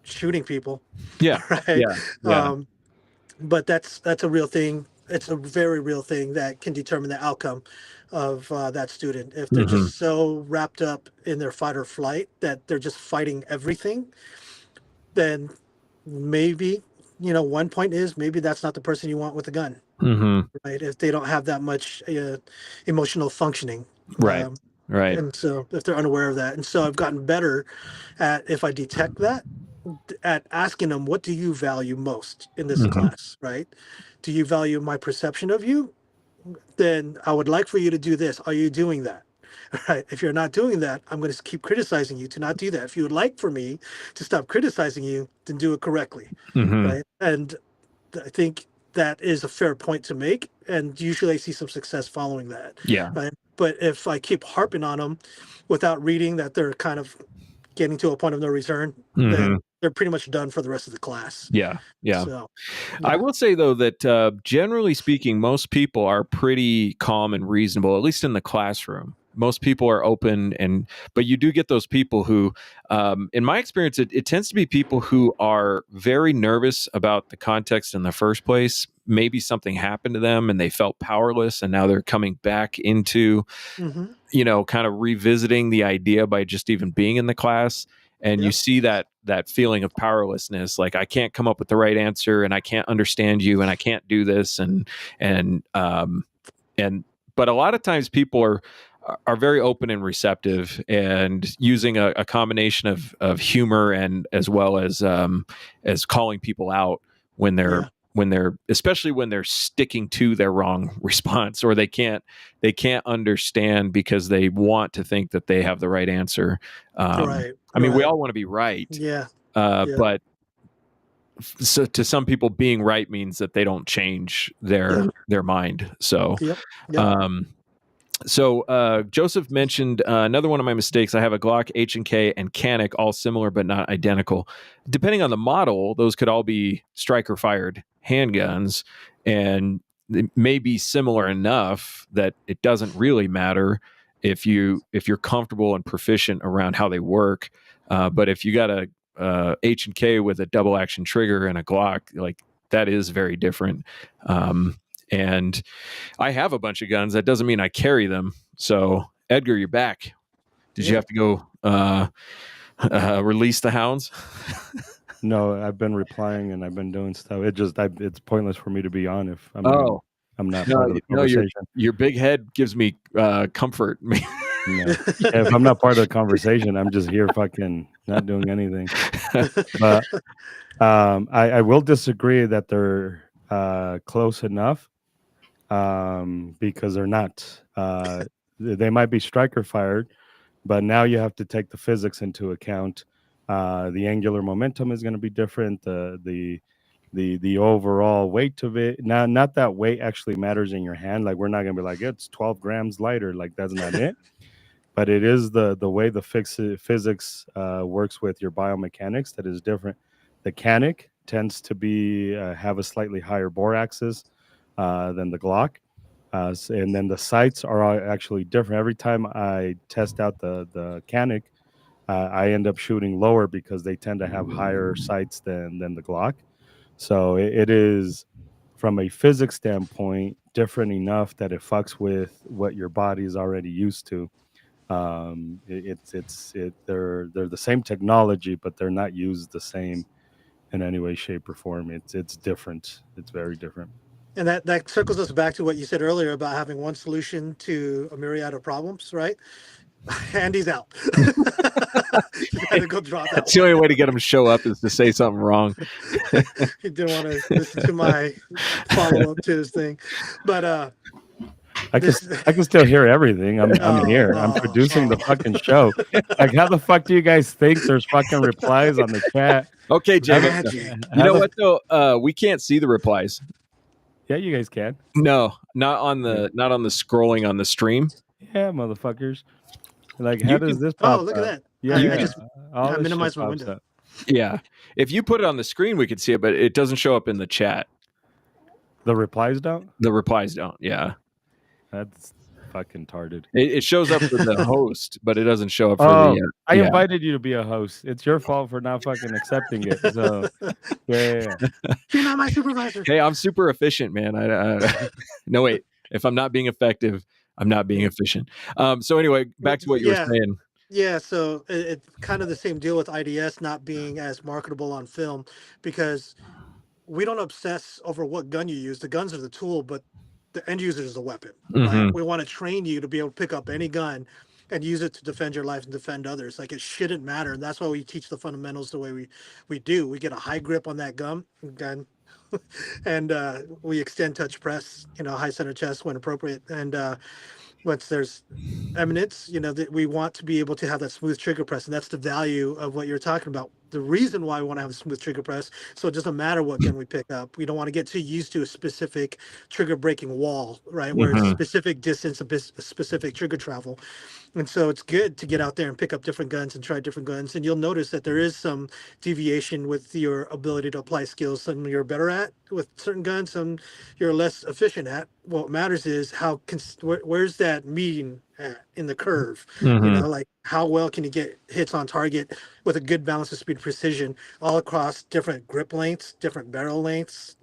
shooting people. Yeah. Right. Yeah. But that's a real thing. It's a very real thing that can determine the outcome of that student. If they're just so wrapped up in their fight or flight that they're just fighting everything, then maybe, you know, one point is maybe that's not the person you want with a gun. Right. If they don't have that much emotional functioning. Right. Right. And so if they're unaware of that. And so I've gotten better at, if I detect that, at asking them, what do you value most in this class, right? Do you value my perception of you? Then I would like for you to do this. Are you doing that? Right. If you're not doing that, I'm going to keep criticizing you to not do that. If you would like for me to stop criticizing you, then do it correctly. Right. And I think that is a fair point to make. And usually I see some success following that. Yeah. Right. But if I keep harping on them without reading that they're kind of getting to a point of no return, then they're pretty much done for the rest of the class. Yeah. Yeah. So, I will say, though, that generally speaking, most people are pretty calm and reasonable, at least in the classroom. Most people are open, but you do get those people who, in my experience, it tends to be people who are very nervous about the context in the first place. Maybe something happened to them and they felt powerless, and now they're coming back into, you know, kind of revisiting the idea by just even being in the class. And you see that feeling of powerlessness, like I can't come up with the right answer, and I can't understand you, and I can't do this, but a lot of times people are very open and receptive, and using a combination of humor and as well as calling people out when they're especially when they're sticking to their wrong response, or they can't understand because they want to think that they have the right answer. I mean, we all want to be right. But so to some people, being right means that they don't change their mind. So, Joseph mentioned another one of my mistakes. I have a Glock, H&K, and Canic, all similar but not identical. Depending on the model, those could all be striker-fired handguns, and it may be similar enough that it doesn't really matter if you're comfortable and proficient around how they work. But if you got a H&K with a double action trigger and a Glock, like, that is very different. And I have a bunch of guns. That doesn't mean I carry them. So, Edgar, you're back. Did you have to go release the hounds? No, I've been replying and I've been doing stuff. It's pointless for me to be on if I'm not part of the conversation. Your big head gives me comfort. If I'm not part of the conversation, I'm just here fucking not doing anything. But I will disagree that they're close enough, because they're not. They might be striker fired, but now you have to take the physics into account. The angular momentum is going to be different. The overall weight of it. Not that weight actually matters in your hand. Like we're not going to be like it's 12 grams lighter. Like that's not it. But it is the way the physics works with your biomechanics that is different. The Canic tends to be have a slightly higher bore axis than the Glock. And then the sights are actually different. Every time I test out the Canic, I end up shooting lower because they tend to have higher sights than the Glock. So it is, from a physics standpoint, different enough that it fucks with what your body is already used to. They're the same technology, but they're not used the same in any way, shape, or form. It's different. It's very different. And that circles us back to what you said earlier about having one solution to a myriad of problems, right? Andy's out. You had to go draw that. That's the only way to get him to show up is to say something wrong. He didn't want to listen to my follow up to his thing, but I can still hear everything. I'm here. I'm producing the fucking show. Like, how the fuck do you guys think there's fucking replies on the chat? Okay, Jacob. You know what though? We can't see the replies. Yeah, you guys can. No, not on the scrolling on the stream. Yeah, motherfuckers. Like, how does this pop? Oh, look at that. Yeah, I just minimized my window. Up. Yeah, if you put it on the screen, we could see it, but it doesn't show up in the chat. The replies don't. The replies don't. Yeah, that's fucking tarded. It shows up for the host, but it doesn't show up for the. I invited you to be a host. It's your fault for not fucking accepting it. So, yeah. You're not my supervisor. Hey, I'm super efficient, man. No, wait. If I'm not being effective, I'm not being efficient. So anyway, back to what you were saying. Yeah, so it's kind of the same deal with IDS not being as marketable on film because we don't obsess over what gun you use. The guns are the tool, but the end user is the weapon. Mm-hmm. Right? We want to train you to be able to pick up any gun and use it to defend your life and defend others. Like, it shouldn't matter. And that's why we teach the fundamentals the way we do. We get a high grip on that gun and we extend touch press, high center chest when appropriate. And once there's eminence, that we want to be able to have that smooth trigger press, and that's the value of what you're talking about. The reason why we want to have a smooth trigger press, so it doesn't matter what gun we pick up. We don't want to get too used to a specific trigger breaking wall, right? Where it's a specific distance, a specific trigger travel. And so it's good to get out there and pick up different guns and try different guns. And you'll notice that there is some deviation with your ability to apply skills. Some you're better at with certain guns, some you're less efficient at. What matters is where's that meeting at in the curve? Like how well can you get hits on target with a good balance of speed and precision all across different grip lengths, different barrel lengths,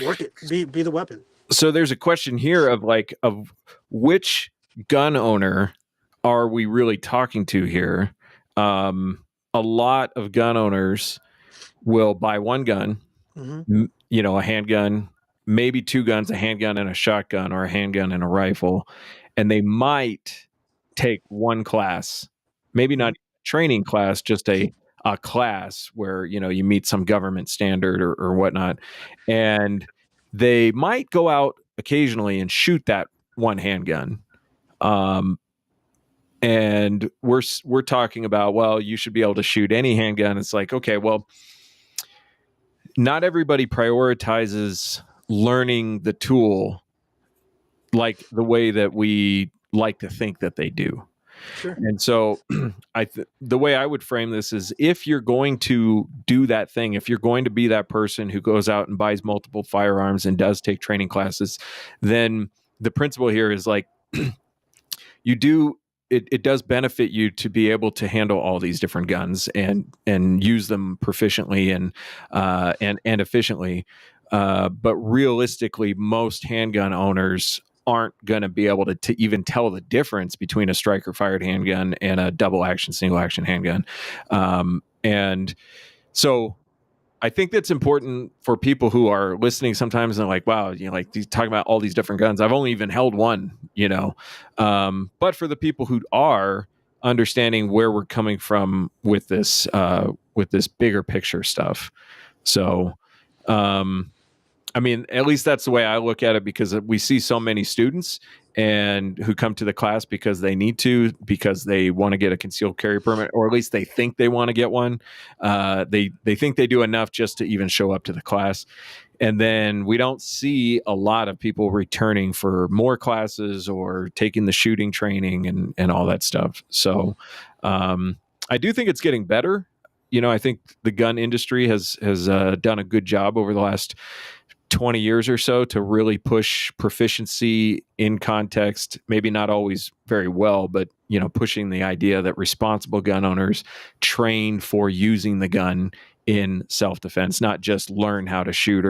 work it, be the weapon. So there's a question here of which gun owner are we really talking to here? A lot of gun owners will buy one gun, a handgun, maybe two guns, a handgun and a shotgun, or a handgun and a rifle, and they might take one class, maybe not a training class, just a class where you meet some government standard or whatnot, and they might go out occasionally and shoot that one handgun. And we're talking about, well, you should be able to shoot any handgun. It's like, okay, well, not everybody prioritizes learning the tool like the way that we like to think that they do. Sure. And so the way I would frame this is, if you're going to do that thing, if you're going to be that person who goes out and buys multiple firearms and does take training classes, then the principle here is like, it does benefit you to be able to handle all these different guns and use them proficiently and efficiently. But realistically, most handgun owners aren't going to be able to even tell the difference between a striker fired handgun and a double action, single action handgun. And so I think that's important for people who are listening sometimes and like, wow, like he's talking about all these different guns. I've only even held one, but for the people who are understanding where we're coming from with this bigger picture stuff. So, I mean, at least that's the way I look at it, because we see so many students and who come to the class because they need to, because they want to get a concealed carry permit, or at least they think they want to get one. They think they do enough just to even show up to the class. And then we don't see a lot of people returning for more classes or taking the shooting training and all that stuff. So I do think it's getting better. I think the gun industry has done a good job over the last 20 years or so to really push proficiency in context, maybe not always very well, but pushing the idea that responsible gun owners train for using the gun in self-defense, not just learn how to shoot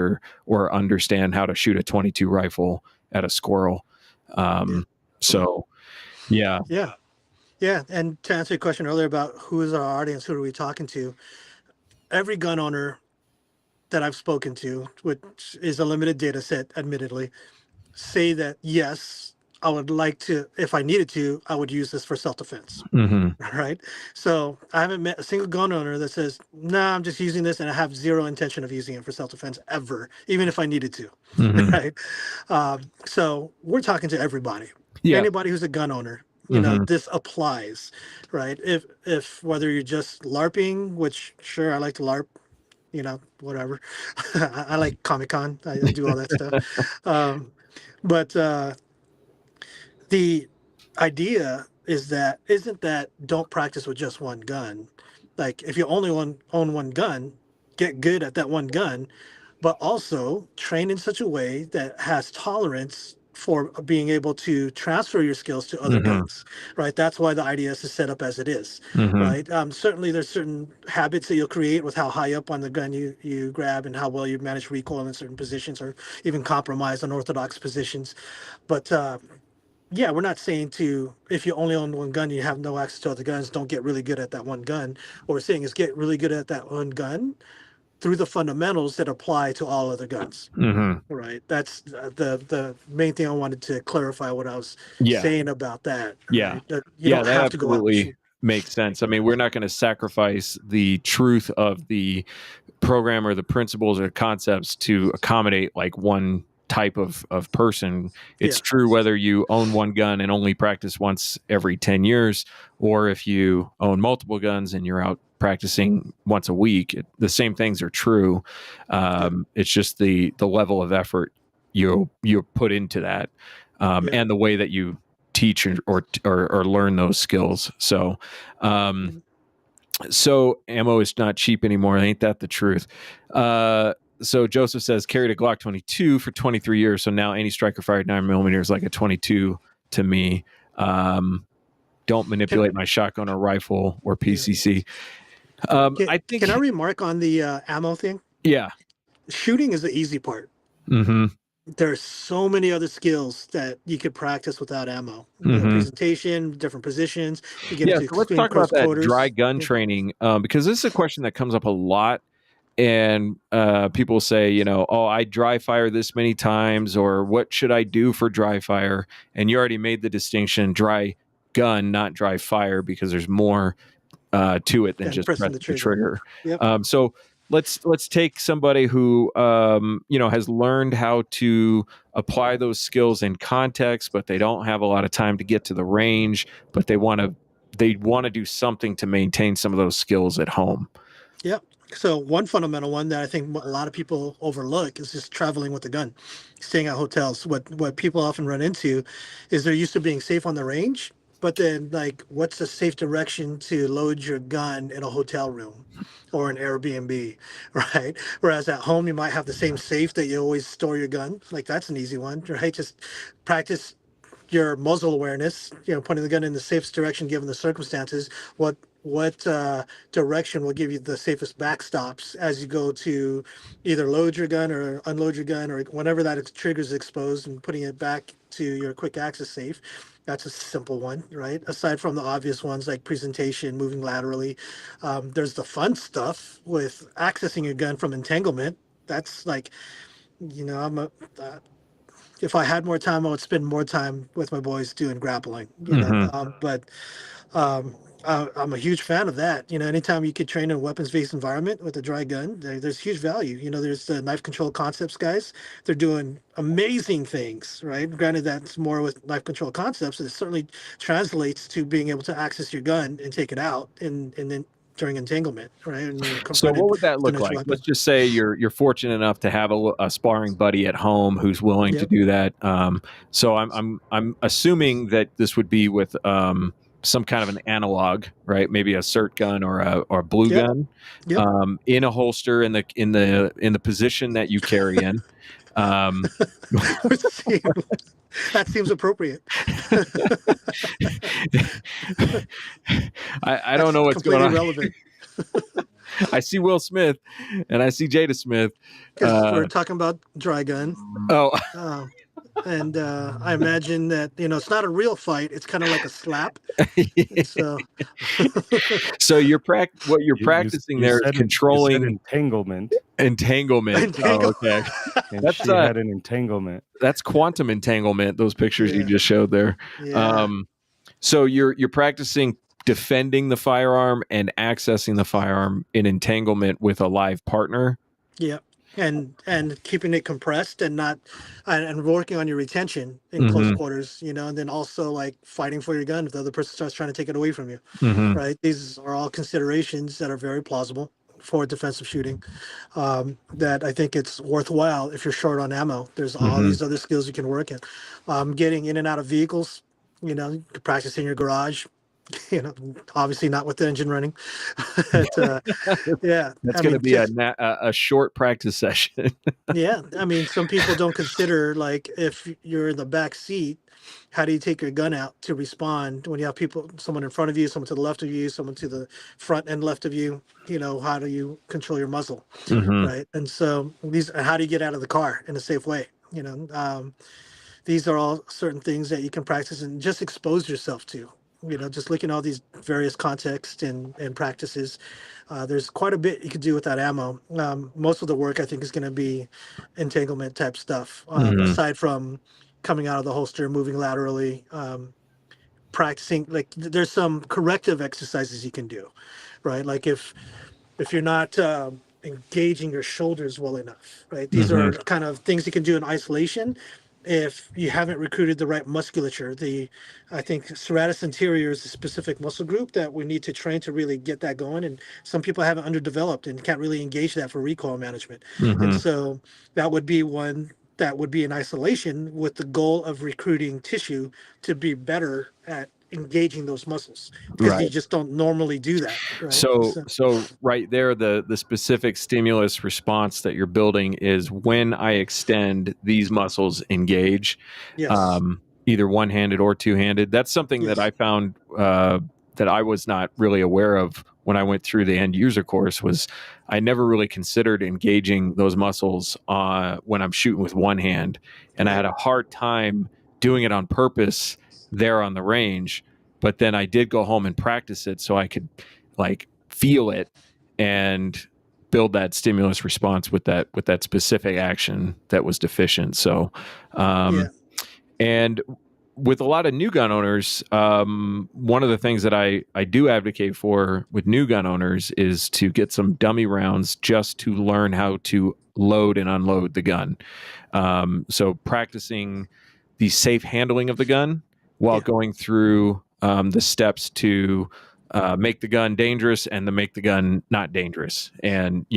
or understand how to shoot a 22 rifle at a squirrel. So yeah. And to answer your question earlier about who is our audience, who are we talking to, every gun owner that I've spoken to, which is a limited data set, admittedly, say that yes, I would like to, if I needed to, I would use this for self-defense. Right? So I haven't met a single gun owner that says, nah, I'm just using this and I have zero intention of using it for self-defense ever, even if I needed to. Right? So we're talking to everybody. Anybody who's a gun owner, this applies, right? If whether you're just LARPing, which sure, I like to LARP, whatever. I like Comic-Con. I do all that stuff. But the idea isn't that don't practice with just one gun. Like if you only own one gun, get good at that one gun, but also train in such a way that has tolerance for being able to transfer your skills to other guns, right? That's why the IDS is set up as it is, right? Certainly there's certain habits that you'll create with how high up on the gun you grab and how well you manage recoil in certain positions, or even compromise unorthodox positions. But yeah, we're not saying if you only own one gun, you have no access to other guns, don't get really good at that one gun. What we're saying is get really good at that one gun through the fundamentals that apply to all other guns. Right. That's the main thing I wanted to clarify what I was saying about that. Right? That you don't have to go out and shoot. Makes sense. I mean, we're not going to sacrifice the truth of the program or the principles or concepts to accommodate like one type of person. It's true whether you own one gun and only practice once every 10 years, or if you own multiple guns and you're out practicing once a week. The same things are true. It's just the level of effort you put into that, and the way that you teach or learn those skills. So ammo is not cheap anymore. Ain't that the truth? So Joseph says, carried a Glock 22 for 23 years. So now any striker fired 9mm is like a 22 to me. Don't manipulate my shotgun or rifle or PCC. I think. Can I remark on the ammo thing? Yeah. Shooting is the easy part. There's so many other skills that you could practice without ammo. Presentation, different positions. You get into so let's talk about that dry gun training, because this is a question that comes up a lot. And people say, I dry fire this many times, or what should I do for dry fire? And you already made the distinction, dry gun, not dry fire, because there's more to it than just pressing the trigger. So let's take somebody who has learned how to apply those skills in context, but they don't have a lot of time to get to the range, but they want to do something to maintain some of those skills at home. Yep. So one fundamental one that I think a lot of people overlook is just traveling with the gun, staying at hotels. What people often run into is they're used to being safe on the range, but then like, what's the safe direction to load your gun in a hotel room or an Airbnb, right? Whereas at home, you might have the same safe that you always store your gun. Like that's an easy one, right? Just practice your muzzle awareness, putting the gun in the safest direction given the circumstances. What direction will give you the safest backstops as you go to either load your gun or unload your gun, or whenever that trigger is exposed, and putting it back to your quick access safe. That's a simple one, right? Aside from the obvious ones like presentation, moving laterally, there's the fun stuff with accessing your gun from entanglement. That's like, if I had more time, I would spend more time with my boys doing grappling. But I'm a huge fan of that. Anytime you could train in a weapons-based environment with a dry gun, there's huge value. There's the knife control concepts guys. They're doing amazing things, right? Granted, that's more with knife control concepts. It certainly translates to being able to access your gun and take it out, and then during entanglement, right? And you're So confronted what would that with the look next like? weapon. Let's just say you're fortunate enough to have a sparring buddy at home who's willing to Yep. do that. So I'm assuming that this would be with some kind of an analog, right? Maybe a cert gun or a blue Yep. gun, Yep. in a holster in the position that you carry in. That seems appropriate. I don't know what's going completely on. relevant. I see Will Smith and I see Jada Smith. Because we're talking about dry gun. Oh. And I imagine that, it's not a real fight. It's kind of like a slap. So what you're practicing there is controlling entanglement. Entanglement. Oh, okay. And she had an entanglement. That's quantum entanglement. Those pictures you just showed there. Yeah. So you're practicing defending the firearm and accessing the firearm in entanglement with a live partner. Yeah. And keeping it compressed and working on your retention in close quarters, and then also like fighting for your gun if the other person starts trying to take it away from you. Right. These are all considerations that are very plausible for defensive shooting, that I think it's worthwhile if you're short on ammo. There's all these other skills you can work in. Getting in and out of vehicles, you can practice in your garage, obviously not with the engine running. Yeah. That's going to be a short practice session. Yeah. I mean, some people don't consider, like, if you're in the back seat, how do you take your gun out to respond when you have someone in front of you, someone to the left of you, someone to the front and left of you? How do you control your muzzle? Right. And so how do you get out of the car in a safe way? These are all certain things that you can practice and just expose yourself to. Just looking at all these various contexts and practices. There's quite a bit you could do with that ammo. Most of the work, I think, is going to be entanglement type stuff, aside from coming out of the holster, moving laterally, practicing. Like, there's some corrective exercises you can do, right? Like if you're not engaging your shoulders well enough, right? These are kind of things you can do in isolation. If you haven't recruited the right musculature, I think serratus anterior is a specific muscle group that we need to train to really get that going. And some people haven't underdeveloped and can't really engage that for recoil management. And so that would be one that would be in isolation with the goal of recruiting tissue to be better at engaging those muscles, because you just don't normally do that. Right? So right there, the specific stimulus response that you're building is when I extend, these muscles engage. Yes. Either one-handed or two-handed. That's something that I found that I was not really aware of when I went through the end user course. Was I never really considered engaging those muscles when I'm shooting with one hand, and I had a hard time doing it on purpose there on the range. But then I did go home and practice it so I could like feel it and build that stimulus response with that specific action that was deficient. So and with a lot of new gun owners, one of the things that I do advocate for with new gun owners is to get some dummy rounds just to learn how to load and unload the gun. So practicing the safe handling of the gun while going through the steps to make the gun dangerous and to make the gun not dangerous. And,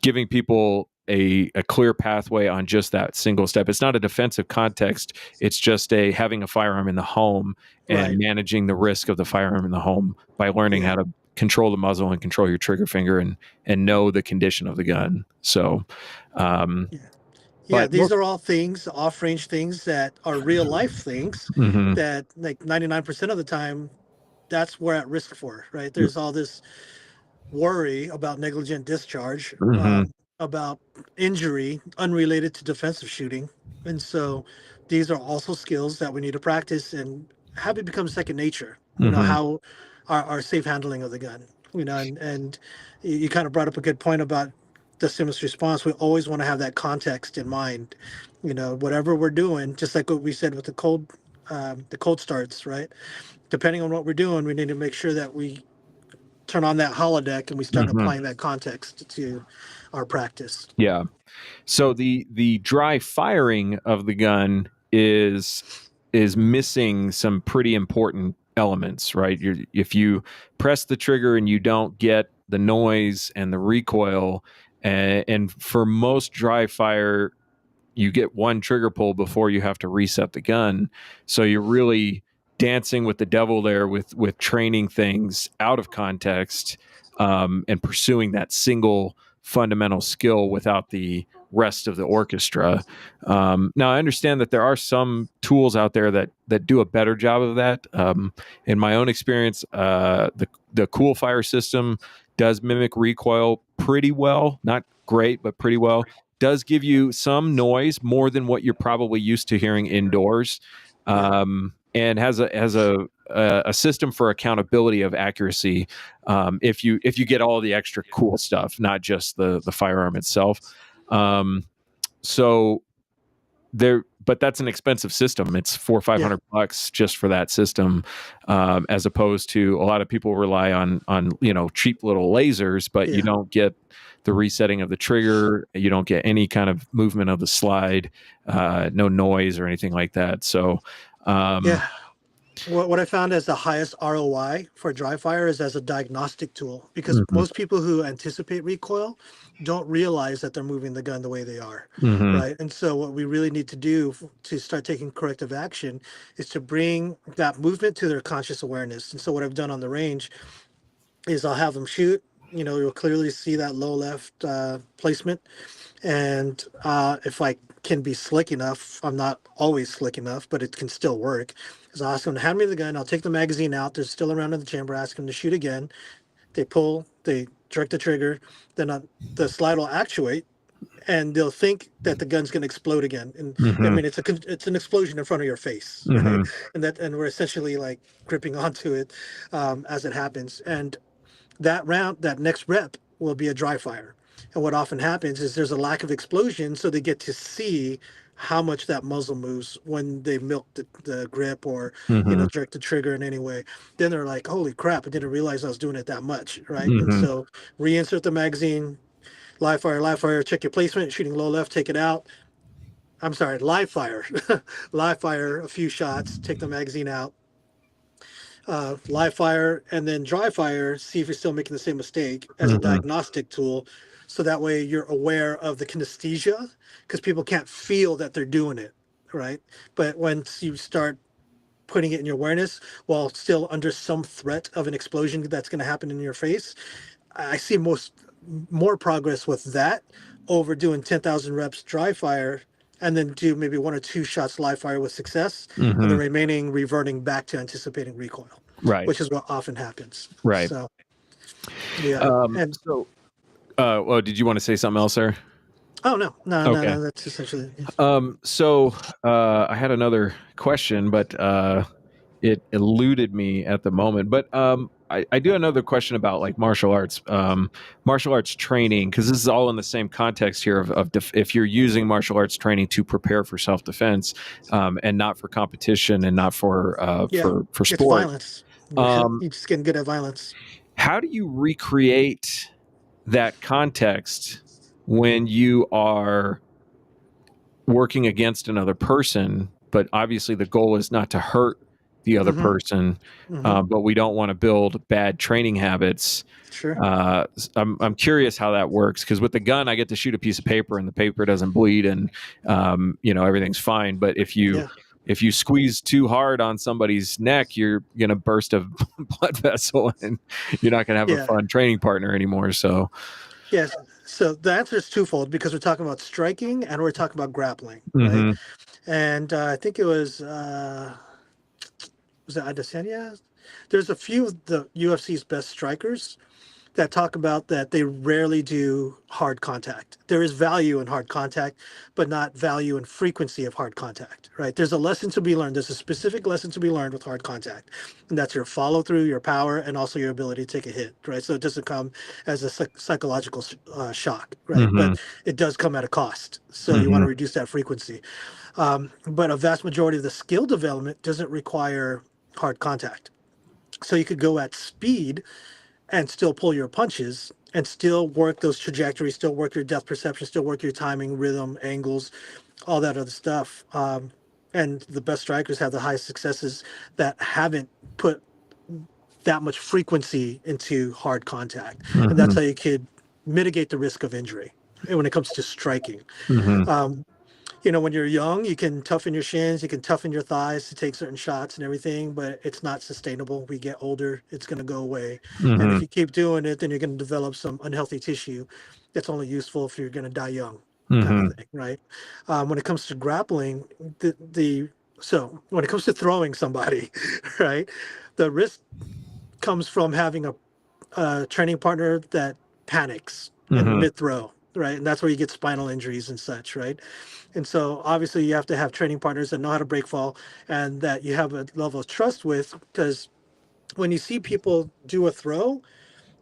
giving people a clear pathway on just that single step. It's not a defensive context. It's just having a firearm in the home and managing the risk of the firearm in the home by learning how to control the muzzle and control your trigger finger and know the condition of the gun. So, these are all things, off-range things that are real life things that, like, 99% of the time, that's we're at risk for, right? There's all this worry about negligent discharge, about injury unrelated to defensive shooting. And so these are also skills that we need to practice and have it become second nature, how our safe handling of the gun, and you kind of brought up a good point about the stimulus response. We always want to have that context in mind, whatever we're doing, just like what we said with the cold the cold starts, right? Depending on what we're doing, we need to make sure that we turn on that holodeck and we start applying that context to our practice. Yeah. So the dry firing of the gun is missing some pretty important elements, right? If you press the trigger and you don't get the noise and the recoil, and for most dry fire, you get one trigger pull before you have to reset the gun. So you're really dancing with the devil there with training things out of context, and pursuing that single fundamental skill without the rest of the orchestra. Now, I understand that there are some tools out there that do a better job of that. In my own experience, the Cool Fire system does mimic recoil pretty well, not great, but pretty well. Does give you some noise, more than what you're probably used to hearing indoors, and has a system for accountability of accuracy, if you get all the extra cool stuff, not just the firearm itself. So there, but that's an expensive system. It's $400-500 just for that system, as opposed to a lot of people rely on cheap little lasers, but you don't get the resetting of the trigger. You don't get any kind of movement of the slide, no noise or anything like that. So what I found as the highest ROI for dry fire is as a diagnostic tool, because most people who anticipate recoil don't realize that they're moving the gun the way they are, right? And so what we really need to do to start taking corrective action is to bring that movement to their conscious awareness. And so what I've done on the range is I'll have them shoot. You'll clearly see that low left placement. And if I can be slick enough, I'm not always slick enough, but it can still work. Is I ask them to hand me the gun. I'll take the magazine out. They're still around in the chamber. Ask them to shoot again. They pull. They jerk the trigger. Then the slide will actuate, and they'll think that the gun's going to explode again. And I mean, it's an explosion in front of your face, right? And we're essentially like gripping onto it as it happens. And that next rep will be a dry fire. And what often happens is there's a lack of explosion, so they get to see how much that muzzle moves when they milk the grip or jerk the trigger in any way. Then they're like, holy crap, I didn't realize I was doing it that much, right? And so reinsert the magazine, live fire, check your placement, shooting low left, take it out. I'm sorry, live fire. Live fire a few shots, take the magazine out. Live fire and then dry fire, see if you're still making the same mistake as a diagnostic tool. So that way you're aware of the kinesthesia, because people can't feel that they're doing it, right? But once you start putting it in your awareness while still under some threat of an explosion that's going to happen in your face, I see more progress with that over doing 10,000 reps dry fire and then do maybe 1 or 2 shots live fire with success, and the remaining reverting back to anticipating recoil, right? Which is what often happens, right? So, yeah. And so, well, did you want to say something else, sir? Oh no, that's essentially it. So I had another question, but it eluded me at the moment. But I do another question about like martial arts training, because this is all in the same context here of if you're using martial arts training to prepare for self-defense, and not for competition and not for sport. It's violence. You're just getting good at violence. How do you recreate that context when you are working against another person, but obviously the goal is not to hurt the other person, but we don't want to build bad training habits? Sure. I'm curious how that works, because with the gun I get to shoot a piece of paper and the paper doesn't bleed, and everything's fine. But if you squeeze too hard on somebody's neck, you're gonna burst a blood vessel, and you're not gonna have a fun training partner anymore. So yes. So the answer is twofold, because we're talking about striking and we're talking about grappling, right? And I think it was it Adesanya? There's a few of the UFC's best strikers that talk about that they rarely do hard contact. There is value in hard contact, but not value in frequency of hard contact, right? There's a lesson to be learned. There's a specific lesson to be learned with hard contact, and that's your follow through, your power, and also your ability to take a hit, right? So it doesn't come as a psychological shock, right? But it does come at a cost. So you want to reduce that frequency. But a vast majority of the skill development doesn't require hard contact. So you could go at speed and still pull your punches and still work those trajectories, still work your depth perception, still work your timing, rhythm, angles, all that other stuff. And the best strikers have the highest successes that haven't put that much frequency into hard contact. And that's how you could mitigate the risk of injury when it comes to striking. You know, when you're young, you can toughen your shins, you can toughen your thighs to take certain shots and everything, but it's not sustainable. We get older, it's going to go away. And if you keep doing it, then you're going to develop some unhealthy tissue that's only useful if you're going to die young, kind of thing, right? When it comes to grappling, so when it comes to throwing somebody, right, the risk comes from having a training partner that panics in mid throw, right? And that's where you get spinal injuries and such, right? And so obviously you have to have training partners that know how to break fall and that you have a level of trust with, because when you see people do a throw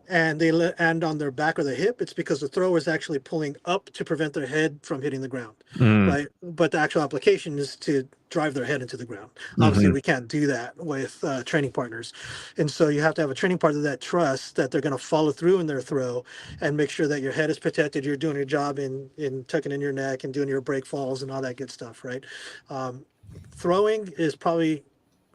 and they land on their back or their hip, it's because the thrower is actually pulling up to prevent their head from hitting the ground, right? But the actual application is to drive their head into the ground. Obviously, we can't do that with training partners. And so you have to have a training partner that trusts that they're going to follow through in their throw and make sure that your head is protected, you're doing your job in tucking in your neck and doing your break falls and all that good stuff, right? Throwing is probably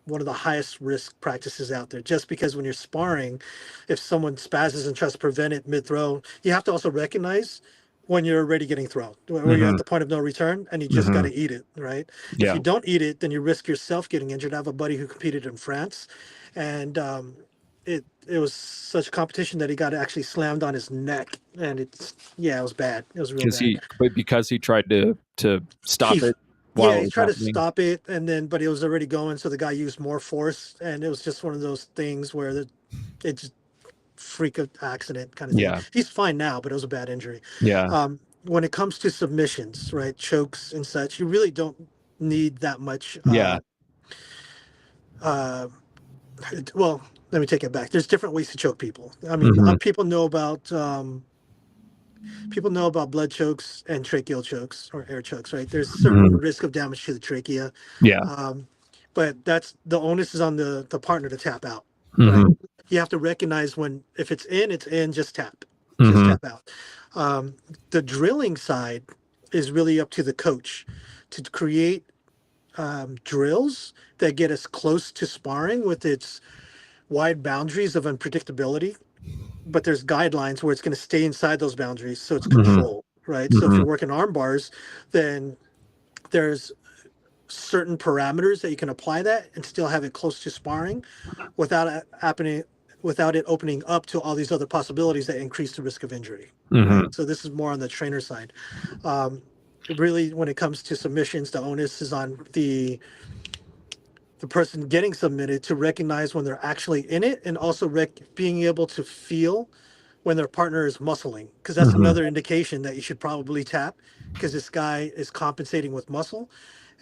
one of the highest risk practices out there, just because when you're sparring, if someone spazzes and tries to prevent it mid throw, you have to also recognize when you're already getting thrown, where you're at the point of no return and you just got to eat it, right? If you don't eat it, then you risk yourself getting injured. I have a buddy who competed in France, and it was such a competition that he got actually slammed on his neck, and it was bad. It was real bad. Because he tried to stop it. He tried to stop it, and then but it was already going, so the guy used more force, and it was just one of those things where it's just freak of accident kind of thing. He's fine now, but it was a bad injury. When it comes to submissions, right, chokes and such, you really don't need that much. Well, let me take it back. There's different ways to choke people. I mean, people know about blood chokes and tracheal chokes or air chokes, right? There's certain risk of damage to the trachea. But that's the onus is on the partner to tap out. Right? You have to recognize if it's in, just tap. Just tap out. The drilling side is really up to the coach to create drills that get us close to sparring with its wide boundaries of unpredictability, but there's guidelines where it's going to stay inside those boundaries, so it's controlled, right? So if you're working arm bars, then there's certain parameters that you can apply that and still have it close to sparring without it opening up to all these other possibilities that increase the risk of injury. Right? So this is more on the trainer side. Really, when it comes to submissions, the onus is on the person getting submitted to recognize when they're actually in it, and also being able to feel when their partner is muscling, because that's another indication that you should probably tap, because this guy is compensating with muscle.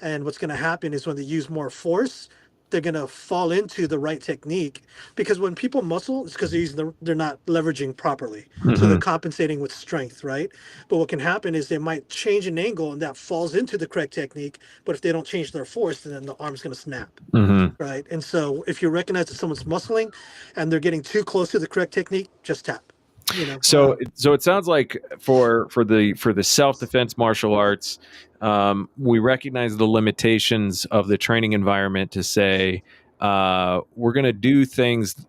And what's going to happen is when they use more force, they're going to fall into the right technique, because when people muscle, it's because they're not leveraging properly. So they're compensating with strength, right? But what can happen is they might change an angle and that falls into the correct technique. But if they don't change their force, then the arm's going to snap, right? And so if you recognize that someone's muscling and they're getting too close to the correct technique, just tap. You know, so it sounds like for the self-defense martial arts, we recognize the limitations of the training environment to say we're going to do things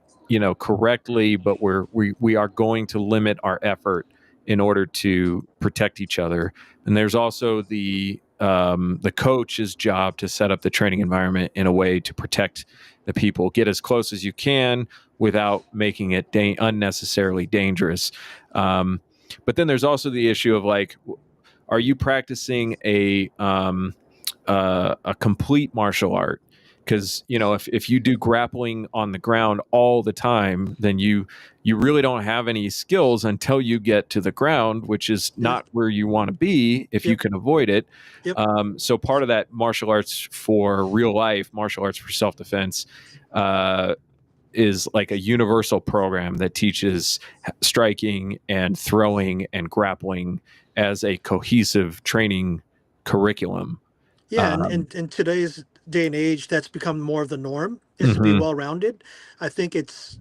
correctly, but we are going to limit our effort in order to protect each other. And there's also the coach's job to set up the training environment in a way to protect the people, get as close as you can without making it unnecessarily dangerous. But then there's also the issue of like, are you practicing a complete martial art? because if you do grappling on the ground all the time, then you really don't have any skills until you get to the ground, which is not where you want to be if you can avoid it. So part of that martial arts for real life, martial arts for self-defense, is like a universal program that teaches striking and throwing and grappling as a cohesive training curriculum. Yeah, and in today's day and age, that's become more of the norm, is to be well-rounded. I think it's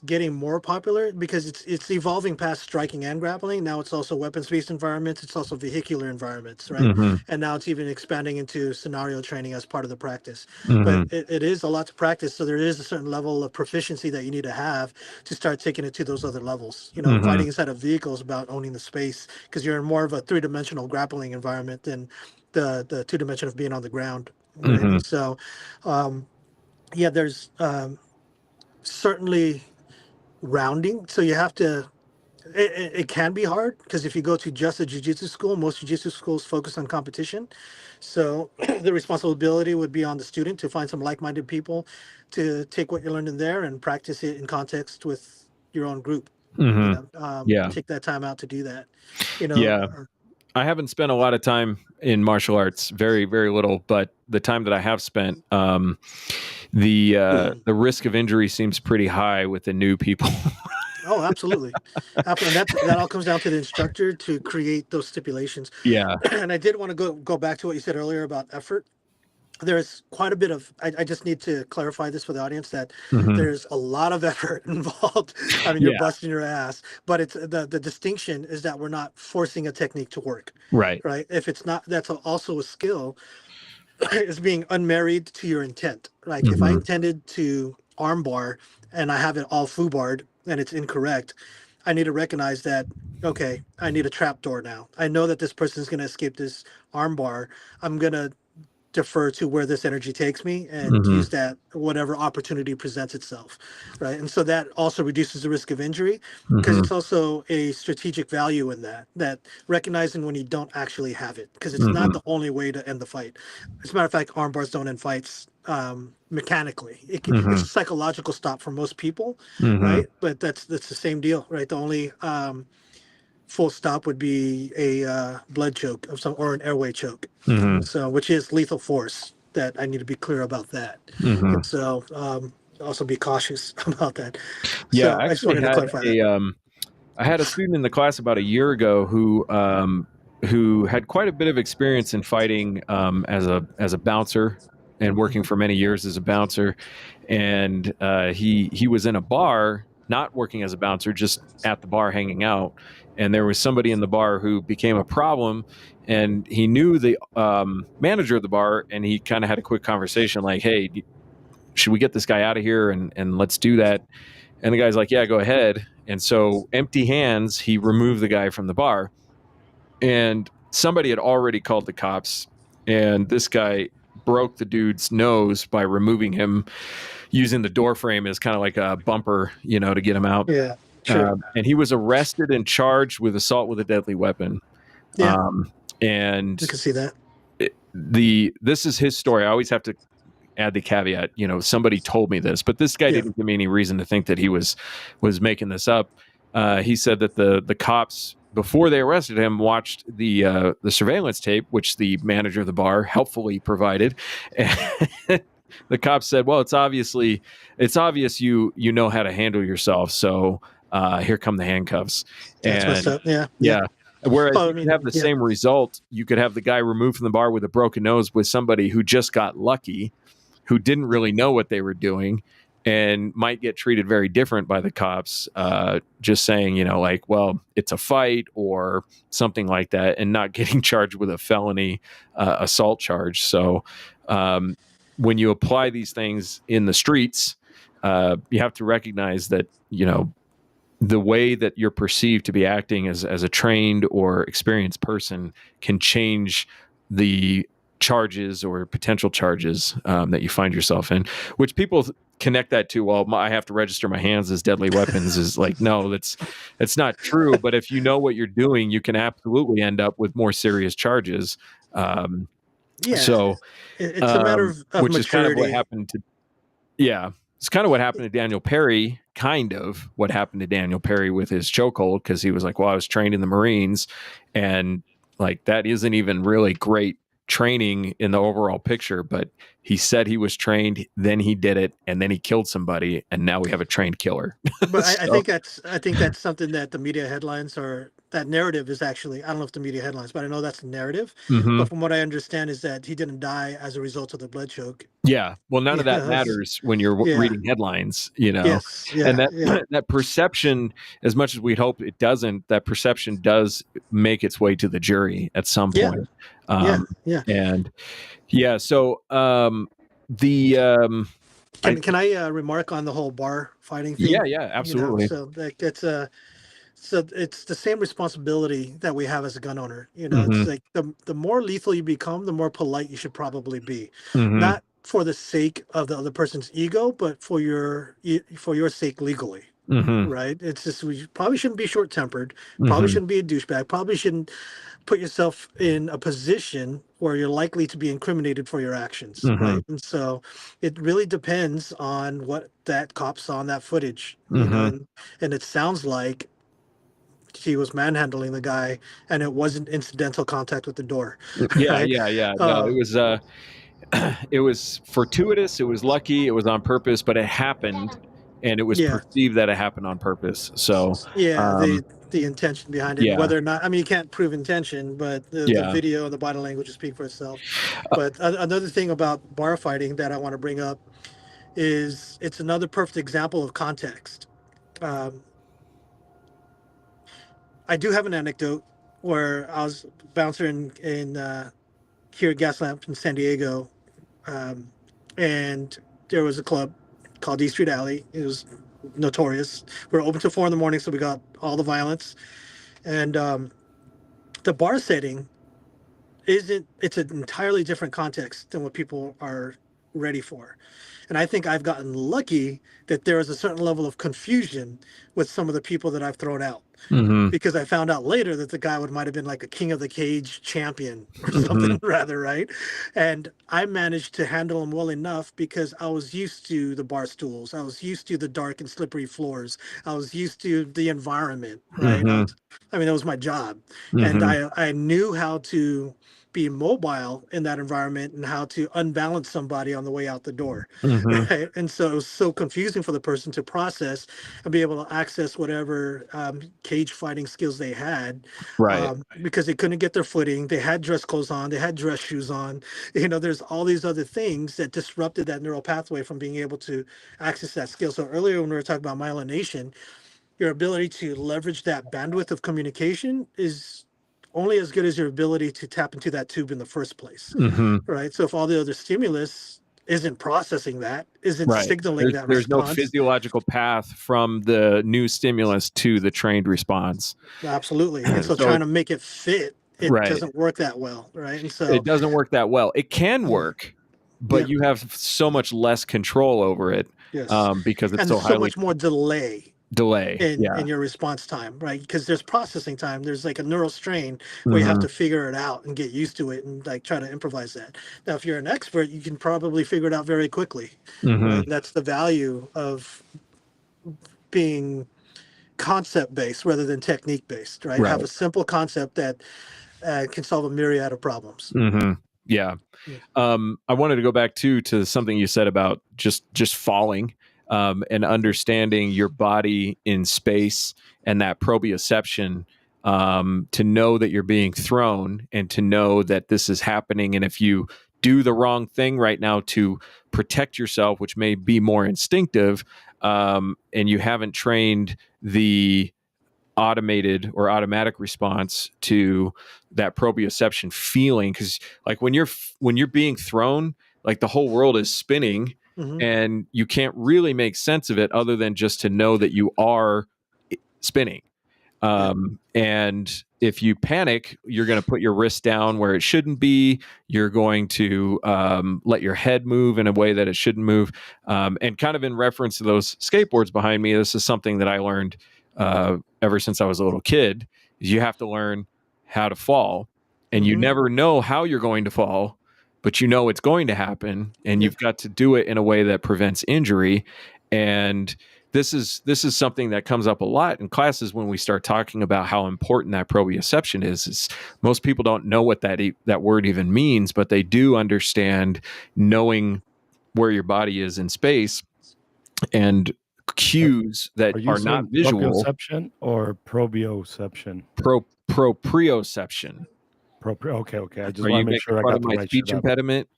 getting more popular because it's evolving past striking and grappling. Now it's also weapons-based environments. It's also vehicular environments, right? And now it's even expanding into scenario training as part of the practice. But it is a lot to practice. So there is a certain level of proficiency that you need to have to start taking it to those other levels. Fighting inside a vehicle is about owning the space because you're in more of a three-dimensional grappling environment than the two-dimension of being on the ground. Right? So, yeah, there's certainly rounding. So you have to, it can be hard because if you go to just a jiu-jitsu school, most jiu-jitsu schools focus on competition. So the responsibility would be on the student to find some like-minded people to take what you're learning there and practice it in context with your own group. Take that time out to do that. I haven't spent a lot of time in martial arts, very, very little, but the time that I have spent, the risk of injury seems pretty high with the new people. Oh, absolutely. Absolutely. And that all comes down to the instructor to create those stipulations. Yeah. And I did want to go back to what you said earlier about effort. There's quite a bit of, I just need to clarify this for the audience that there's a lot of effort involved. I mean, you're busting your ass, but it's the distinction is that we're not forcing a technique to work. Right. Right. If it's not, that's also a skill, is being unmarried to your intent. Like if I intended to armbar and I have it all foobarred and it's incorrect, I need to recognize that, okay, I need a trap door now. I know that this person is going to escape this armbar. I'm going to defer to where this energy takes me and use that whatever opportunity presents itself, right? And so that also reduces the risk of injury because it's also a strategic value in that recognizing when you don't actually have it, because it's not the only way to end the fight. As a matter of fact, arm bars don't end fights mechanically. It's a psychological stop for most people, right? But that's the same deal, right? The only full stop would be a blood choke of some or an airway choke, so which is lethal force. That I need to be clear about that. And so also be cautious about that. Yeah, so I just wanted to clarify that. I had a student in the class about a year ago who had quite a bit of experience in fighting as a bouncer and working for many years as a bouncer, and he was in a bar, not working as a bouncer, just at the bar hanging out. And there was somebody in the bar who became a problem, and he knew the manager of the bar, and he kind of had a quick conversation like, hey, should we get this guy out of here and let's do that? And the guy's like, yeah, go ahead. And so empty hands, he removed the guy from the bar, and somebody had already called the cops, and this guy broke the dude's nose by removing him using the door frame as kind of like a bumper, to get him out. Yeah. Sure. And he was arrested and charged with assault with a deadly weapon. Yeah. And you can see that. This is his story. I always have to add the caveat, somebody told me this, but this guy didn't give me any reason to think that he was making this up. He said that the cops, before they arrested him, watched the surveillance tape, which the manager of the bar helpfully provided. And the cops said, well, it's obvious you know how to handle yourself. So here come the handcuffs. That's messed up. Yeah. Whereas you could have the same result. You could have the guy removed from the bar with a broken nose with somebody who just got lucky, who didn't really know what they were doing, and might get treated very different by the cops, just saying, like, well, it's a fight or something like that, and not getting charged with a felony assault charge. So when you apply these things in the streets, you have to recognize that, the way that you're perceived to be acting as a trained or experienced person can change the charges or potential charges that you find yourself in, which people connect that to, well, I have to register my hands as deadly weapons, is like, no, that's not true. But if you know what you're doing, you can absolutely end up with more serious charges. Yeah, So, it's a matter of which is kind of what maturity. happened to, yeah, it's kind of what happened to Daniel Perry, kind of what happened to Daniel Perry with his chokehold, because he was like, well, I was trained in the Marines, and like that isn't even really great training in the overall picture, but he said he was trained, then he did it, and then he killed somebody, and now we have a trained killer. But I So, think that's something that the media headlines, or that narrative is actually, I don't know if the media headlines, but I know that's the narrative. mhm. But from what I understand is that he didn't die as a result of the blood choke. Yeah, well, none of that Yeah, matters when you're yeah, reading headlines, you know, yes, and yeah, that yeah, that perception, as much as we'd hope it doesn't, that perception does make its way to the jury at some yeah, point. yeah, Um, yeah. and yeah, so the I Can I remark on the whole bar fighting yeah, thing? yeah, You know, absolutely. so like so it's the same responsibility that we have as a gun owner. You know, it's Hmm. like the more lethal you become, the more polite you should probably be, Hmm. not for the sake of the other person's ego, but for your sake legally. Hmm. Right? It's just, we probably shouldn't be short tempered. Probably Hmm. shouldn't be a douchebag. Probably shouldn't put yourself in a position where you're likely to be incriminated for your actions, Hmm. right? And so it really depends on what that cop saw on that footage, you know, Hmm. and it sounds like he was manhandling the guy and it wasn't incidental contact with the door, Yeah, right? yeah, yeah. No, Uh, it was it was fortuitous, it was lucky, it was on purpose, but it happened, and it was yeah, perceived that it happened on purpose. So, yeah, um, the intention behind it, and yeah, whether or not, I mean, you can't prove intention, but the yeah, video and the body language will speak for itself. uh, But another thing about bar fighting that I want to bring up is it's another perfect example of context. Um, I do have an anecdote where I was bouncer in here at Gaslamp in San Diego, um, and there was a club called E Street Alley. It was notorious. We were open till 4 in the morning, so we got all the violence. And the bar setting isn't, it's an entirely different context than what people are ready for. And I think I've gotten lucky that there is a certain level of confusion with some of the people that I've thrown out, mhm, because I found out later that the guy might have been like a king of the cage champion or mhm, something rather, right? And I managed to handle him well enough because I was used to the bar stools. I was used to the dark and slippery floors. I was used to the environment, right? mhm, I mean, that was my job. And mhm, I knew how to be mobile in that environment and how to unbalance somebody on the way out the door, mhm. right? And so it was so confusing for the person to process and be able to access whatever cage fighting skills they had, Right. because they couldn't get their footing. They had dress clothes on, they had dress shoes on. You know, there's all these other things that disrupted that neural pathway from being able to access that skill. So earlier when we were talking about myelination, your ability to leverage that bandwidth of communication is only as good as your ability to tap into that tube in the first place, Mhm. right? So if all the other stimulus isn't processing that, isn't Right. signaling There's that there's no response, physiological path from the new stimulus to the trained response. absolutely. And so So trying it to make it fit, it right. doesn't work that well, right? And It so, doesn't work that well. It can mm, work, but yeah, you have so much less control over it, yes. because it's And so there's so highly much more delay delay. Yeah. in your response time, right? Because there's processing time. There's like a neural strain where you have Mhm. to figure it out and get used to it and like try to improvise that. Now, if you're an expert, you can probably figure it out very quickly, right? Mhm. And that's the value of being concept based rather than technique based, right? Have Right. a simple concept that can solve a myriad of problems. Mhm. Yeah. Yeah. I wanted to go back to something you said about just falling, and understanding your body in space and that proprioception, to know that you're being thrown and to know that this is happening. And if you do the wrong thing right now to protect yourself, which may be more instinctive, and you haven't trained the automated or automatic response to that proprioception feeling, because like when you're being thrown, like the whole world is spinning, Hmm. and you can't really make sense of it other than just to know that you are spinning. Yeah. And if you panic, you're going to put your wrist down where it shouldn't be. You're going to let your head move in a way that it shouldn't move. And kind of in reference to those skateboards behind me, this is something that I learned ever since I was a little kid. Is you have to learn how to fall, and you Hmm. never know how you're going to fall but you know it's going to happen, and you've got to do it in a way that prevents injury. And this is something that comes up a lot in classes when we start talking about how important that proprioception is most people don't know what that word even means, but they do understand knowing where your body is in space and cues that are not visual. Proprioception or probioception? Proprioception. Okay. I just Are want you to make making sure I fun got of the my right shit speech up. impediment?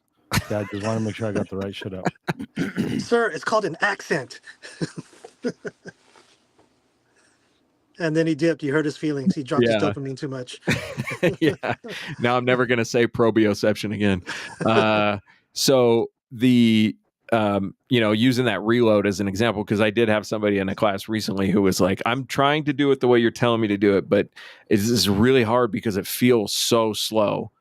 Yeah, I just want to make sure I got the right shit up. Sir, it's called an accent. And then he dipped. You hurt his feelings. He dropped his dopamine too much. Yeah. Now I'm never going to say probioception again. So the using that reload as an example, because I did have somebody in a class recently who was like, I'm trying to do it the way you're telling me to do it, but it's really hard because it feels so slow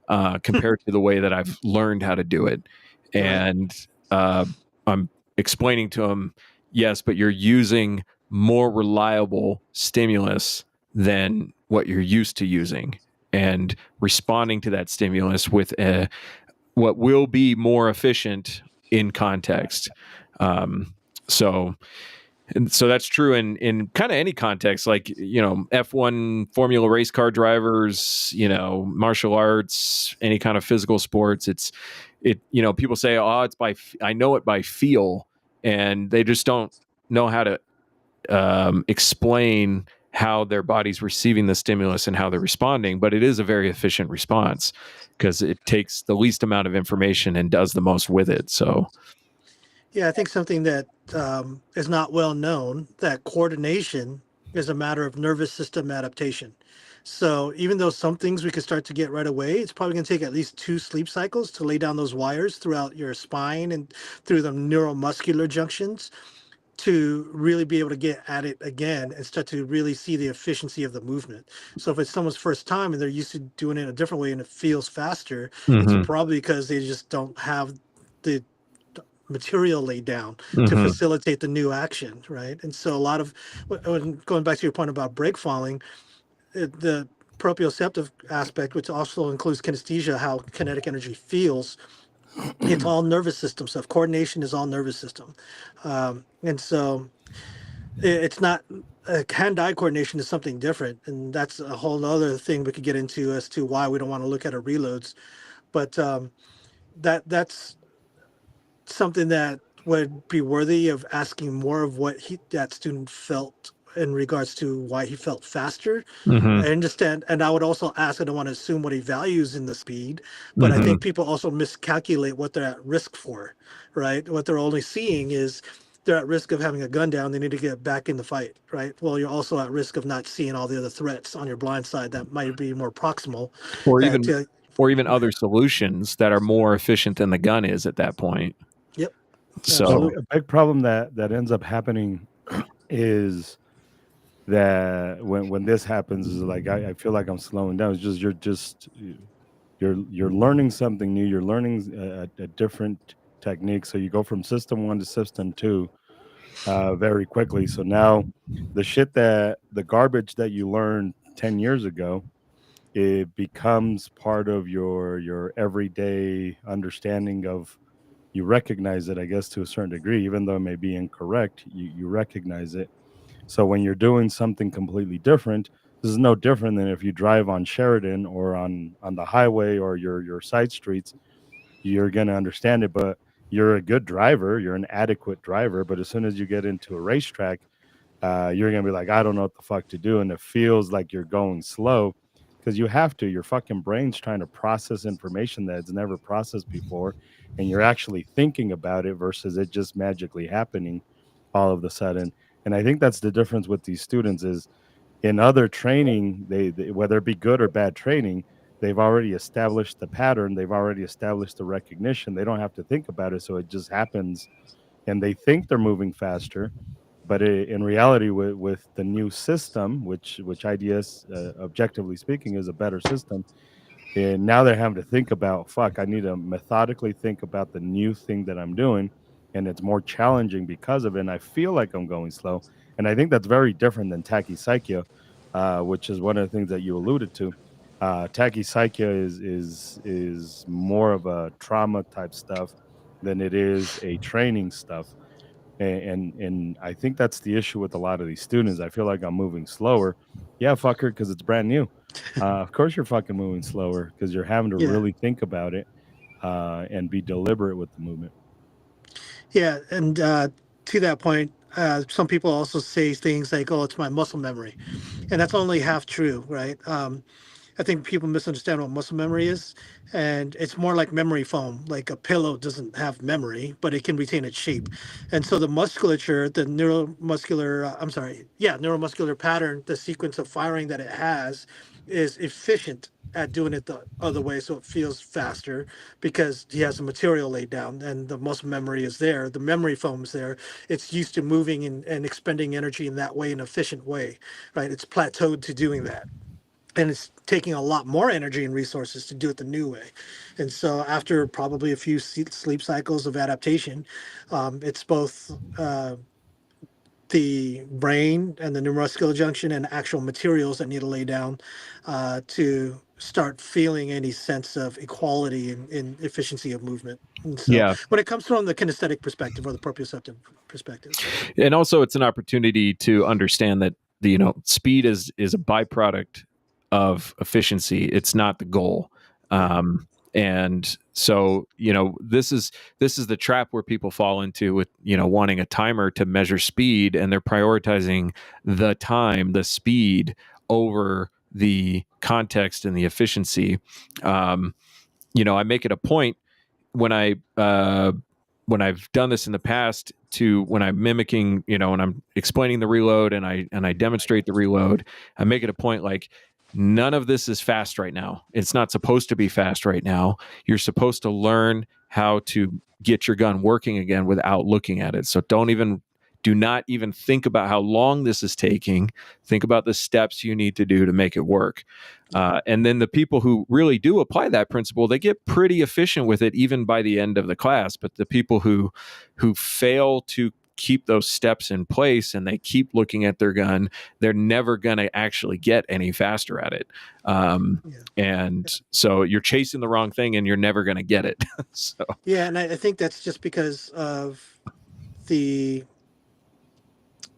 compared to the way that I've learned how to do it. And I'm explaining to him, yes, but you're using more reliable stimulus than what you're used to using, and responding to that stimulus with what will be more efficient in context. So that's true in kind of any context, like, F1 Formula race car drivers, martial arts, any kind of physical sports. People say, oh, I know it by feel, and they just don't know how to explain how their body's receiving the stimulus and how they're responding. But it is a very efficient response because it takes the least amount of information and does the most with it. So yeah, I think something that is not well known, that coordination is a matter of nervous system adaptation. So even though some things we could start to get right away, it's probably going to take at least 2 sleep cycles to lay down those wires throughout your spine and through the neuromuscular junctions to really be able to get at it again and start to really see the efficiency of the movement. So if it's someone's first time and they're used to doing it a different way and it feels faster, it's probably because they just don't have the material laid down to facilitate the new action, right? And so a lot of, going back to your point about break falling, the proprioceptive aspect, which also includes kinesthesia, how kinetic energy feels, it's all nervous system stuff. Coordination is all nervous system. And so it's not, hand-eye coordination is something different. And that's a whole other thing we could get into as to why we don't want to look at our reloads. But that's something that would be worthy of asking more of what that student felt in regards to why he felt faster. I understand, and I would also ask, I don't want to assume what he values in the speed, but I think people also miscalculate what they're at risk for, right? What they're only seeing is they're at risk of having a gun down, they need to get back in the fight, right? Well, you're also at risk of not seeing all the other threats on your blind side that might be more proximal. or even other solutions that are more efficient than the gun is at that point. Yep. So a big problem that ends up happening is that when this happens is like I feel like I'm slowing down. It's just you're learning something new. You're learning a different technique. So you go from system 1 to system 2 very quickly. So now the garbage that you learned 10 years ago, it becomes part of your everyday understanding of. You recognize it, I guess, to a certain degree, even though it may be incorrect. You recognize it. So when you're doing something completely different, this is no different than if you drive on Sheridan or on the highway or your side streets. You're gonna understand it, but you're a good driver. You're an adequate driver. But as soon as you get into a racetrack, you're gonna be like, I don't know what the fuck to do, and it feels like you're going slow because you have to. Your fucking brain's trying to process information that it's never processed before, and you're actually thinking about it versus it just magically happening all of a sudden. And I think that's the difference with these students is in other training, they whether it be good or bad training, they've already established the pattern, they've already established the recognition. They don't have to think about it, so it just happens, and they think they're moving faster. But in reality, with the new system, which IDS, objectively speaking, is a better system, and now they're having to think about, fuck, I need to methodically think about the new thing that I'm doing, and it's more challenging because of it. And I feel like I'm going slow, and I think that's very different than tachypsychia, which is one of the things that you alluded to. Tachypsychia is more of a trauma type stuff than it is a training stuff. And I think that's the issue with a lot of these students. I feel like I'm moving slower. Yeah, fucker, because it's brand new. Of course you're fucking moving slower because you're having to Yeah. really think about it and be deliberate with the movement. Yeah, and to that point, some people also say things like, "Oh, it's my muscle memory," and that's only half true, right? I think people misunderstand what muscle memory is, and it's more like memory foam. Like a pillow doesn't have memory, but it can retain its shape. And so the musculature, the neuromuscular pattern, the sequence of firing that it has, is efficient at doing it the other way, so it feels faster because he has the material laid down and the muscle memory is there. The memory foam is there. It's used to moving and expending energy in that way, in an efficient way, right? It's plateaued to doing that, and it's taking a lot more energy and resources to do it the new way. And so after probably a few sleep cycles of adaptation, it's both the brain and the neuromuscular junction and actual materials that need to lay down to start feeling any sense of equality and efficiency of movement. And so when it comes from the kinesthetic perspective or the proprioceptive perspective. And also it's an opportunity to understand that speed is a byproduct of efficiency. It's not the goal. And so, this is the trap where people fall into with, wanting a timer to measure speed, and they're prioritizing the time, the speed over the context and the efficiency. I make it a point when I've done this in the past to when I'm mimicking, when I'm explaining the reload and I demonstrate the reload, I make it a point like, none of this is fast right now. It's not supposed to be fast right now. You're supposed to learn how to get your gun working again without looking at it. So do not even think about how long this is taking. Think about the steps you need to do to make it work. And then the people who really do apply that principle, they get pretty efficient with it even by the end of the class. But the people who fail to keep those steps in place and they keep looking at their gun, they're never going to actually get any faster at it. And so you're chasing the wrong thing and you're never going to get it. So. Yeah, and I think that's just because of the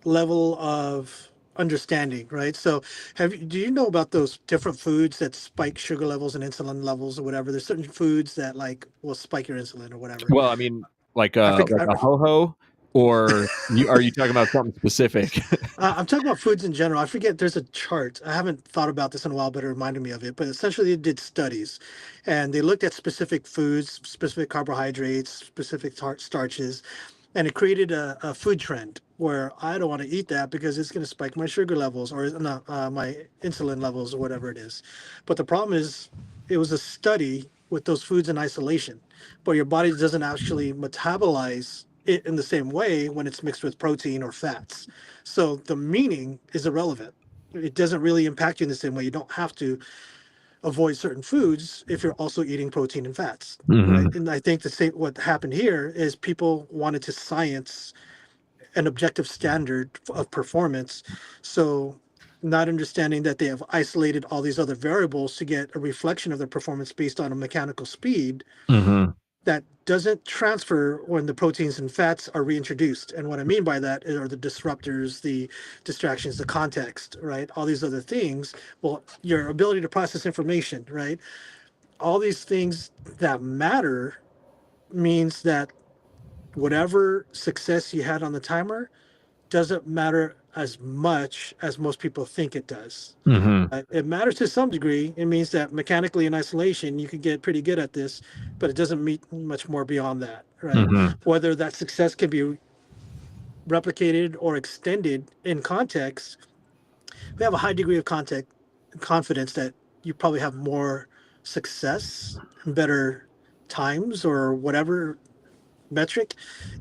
level of understanding, right? So do you know about those different foods that spike sugar levels and insulin levels or whatever? There's certain foods that will spike your insulin or whatever. Well, I mean, like a ho-ho, or are you talking about something specific? I'm talking about foods in general. I forget, there's a chart. I haven't thought about this in a while, but it reminded me of it. But essentially they did studies and they looked at specific foods, specific carbohydrates, specific starches, and it created a food trend where I don't want to eat that because it's going to spike my sugar levels or my insulin levels or whatever it is. But the problem is it was a study with those foods in isolation, but your body doesn't actually metabolize it in the same way when it's mixed with protein or fats. So the meaning is irrelevant. It doesn't really impact you in the same way. You don't have to avoid certain foods if you're also eating protein and fats, right? And I think what happened here is people wanted to science an objective standard of performance, so not understanding that they have isolated all these other variables to get a reflection of their performance based on a mechanical speed that doesn't transfer when the proteins and fats are reintroduced. And what I mean by that are the disruptors, the distractions, the context, right? All these other things. Well, your ability to process information, right? All these things that matter means that whatever success you had on the timer doesn't matter as much as most people think it does. It matters to some degree. It means that mechanically in isolation, you can get pretty good at this, but it doesn't mean much more beyond that, right? Whether that success can be replicated or extended in context, we have a high degree of confidence that you probably have more success and better times or whatever metric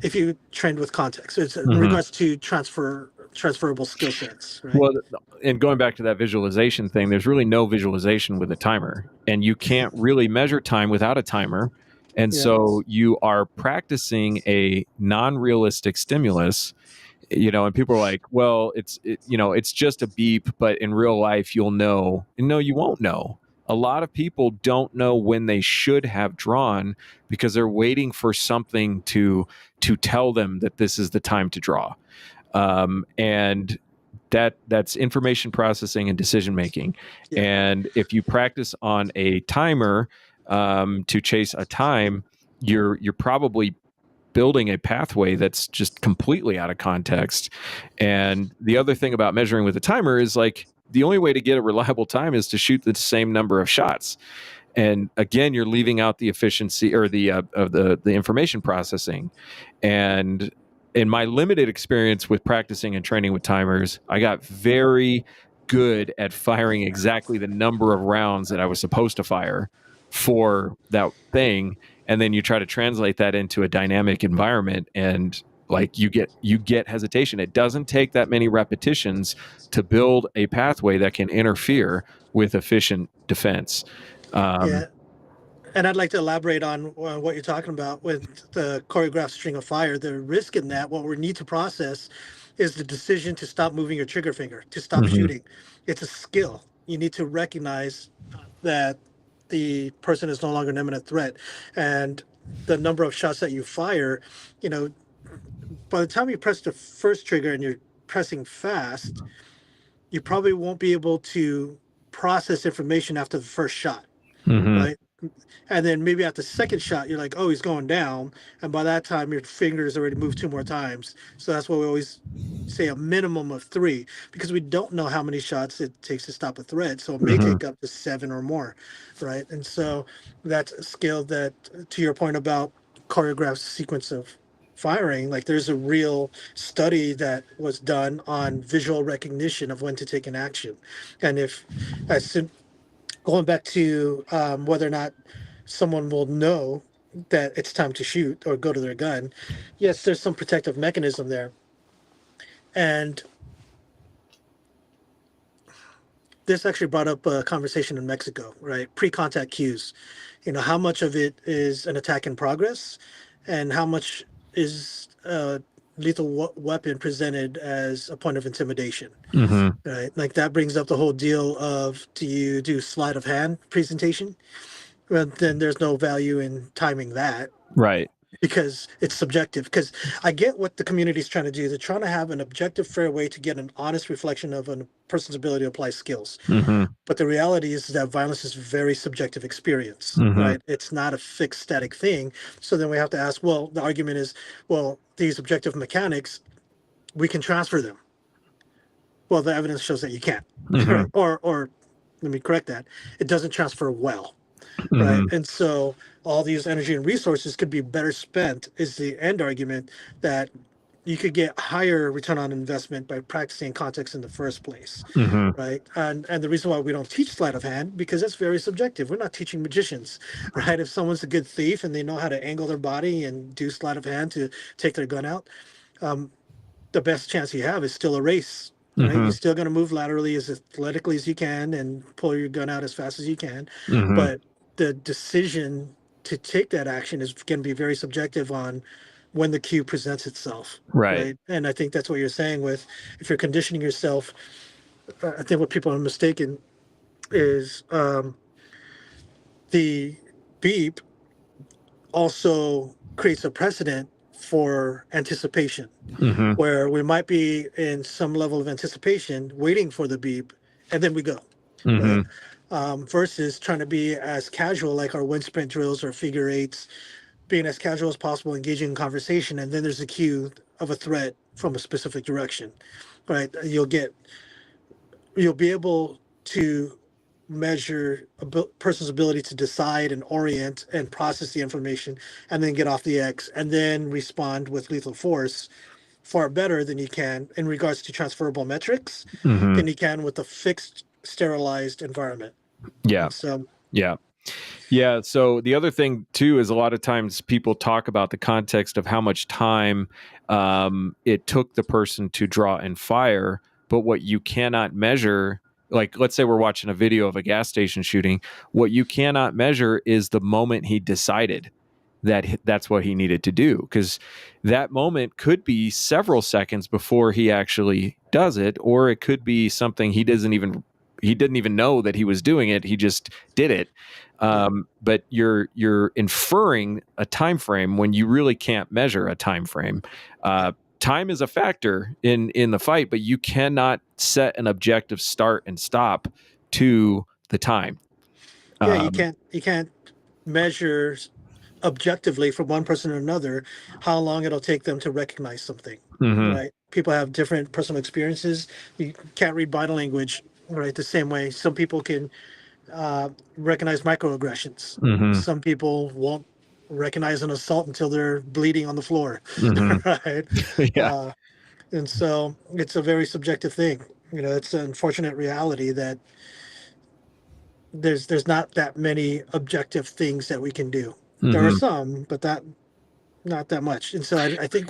if you trained with context. It's in regards to transferable skill sets, right? Well, and going back to that visualization thing, there's really no visualization with a timer, and you can't really measure time without a timer. And so you are practicing a non-realistic stimulus, and people are like, well, it's just a beep, but in real life, you'll know. And no, you won't know. a lot of people don't know when they should have drawn because they're waiting for something to tell them that this is the time to draw. And that's information processing and decision making. Yeah. And if you practice on a timer to chase a time, you're probably building a pathway that's just completely out of context. And the other thing about measuring with a timer is like the only way to get a reliable time is to shoot the same number of shots. And again, you're leaving out the efficiency or the of the information processing. And in my limited experience with practicing and training with timers, I got very good at firing exactly the number of rounds that I was supposed to fire for that thing. And then you try to translate that into a dynamic environment, and like you get hesitation. It doesn't take that many repetitions to build a pathway that can interfere with efficient defense. Yeah. And I'd like to elaborate on what you're talking about with the choreographed string of fire. The risk in that, what we need to process, is the decision to stop moving your trigger finger, to stop shooting. It's a skill. You need to recognize that the person is no longer an imminent threat. And the number of shots that you fire, you know, by the time you press the first trigger and you're pressing fast, you probably won't be able to process information after the first shot, right? And then maybe at the second shot, you're like, oh, he's going down. And by that time, your fingers already moved 2 more times. So that's why we always say a minimum of 3, because we don't know how many shots it takes to stop a threat. So it may take up to 7 or more, right? And so that's a skill that, to your point about choreographed sequence of firing, like there's a real study that was done on visual recognition of when to take an action. And if, as going back to whether or not someone will know that it's time to shoot or go to their gun, yes, there's some protective mechanism there. And this actually brought up a conversation in Mexico, right? Pre-contact cues. You know, how much of it is an attack in progress and how much is a lethal weapon presented as a point of intimidation, right? Like that brings up the whole deal of, do you do sleight of hand presentation? Well, then there's no value in timing that. Right. Because it's subjective. Because I get what the community is trying to do. They're trying to have an objective, fair way to get an honest reflection of a person's ability to apply skills. But the reality is that violence is a very subjective experience, right? It's not a fixed, static thing. So then we have to ask, well, the argument is, well, these objective mechanics, we can transfer them. Well, the evidence shows that you can't. Or let me correct that. It doesn't transfer well. Right. And so all these energy and resources could be better spent, is the end argument, that you could get higher return on investment by practicing context in the first place. Right. And the reason why we don't teach sleight of hand, because that's very subjective. We're not teaching magicians, right? If someone's a good thief and they know how to angle their body and do sleight of hand to take their gun out, the best chance you have is still a race. Right? You're still going to move laterally as athletically as you can and pull your gun out as fast as you can. But the decision to take that action is going to be very subjective on when the cue presents itself. Right. And I think that's what you're saying with, if you're conditioning yourself, I think what people are mistaken is the beep also creates a precedent for anticipation, where we might be in some level of anticipation waiting for the beep and then we go. Right? Versus trying to be as casual, like our wind sprint drills or figure eights, being as casual as possible, engaging in conversation, and then there's a cue of a threat from a specific direction, right? You'll be able to measure a person's ability to decide and orient and process the information and then get off the X and then respond with lethal force far better than you can in regards to transferable metrics than you can with a fixed, sterilized environment. Yeah. So yeah. So the other thing too is a lot of times people talk about the context of how much time it took the person to draw and fire, but what you cannot measure, like let's say we're watching a video of a gas station shooting, what you cannot measure is the moment he decided that that's what he needed to do, because that moment could be several seconds before he actually does it, or it could be something he he didn't even know that he was doing it. He just did it. But you're inferring a time frame when you really can't measure a time frame. Time is a factor in the fight, but you cannot set an objective start and stop to the time. Yeah, you can't measure objectively from one person to another how long it'll take them to recognize something. Right? People have different personal experiences. You can't read body language, right, the same way. Some people can recognize microaggressions. Some people won't recognize an assault until they're bleeding on the floor. Right? Yeah. And so it's a very subjective thing. It's an unfortunate reality that there's not that many objective things that we can do. There are some, but not that much. And so I think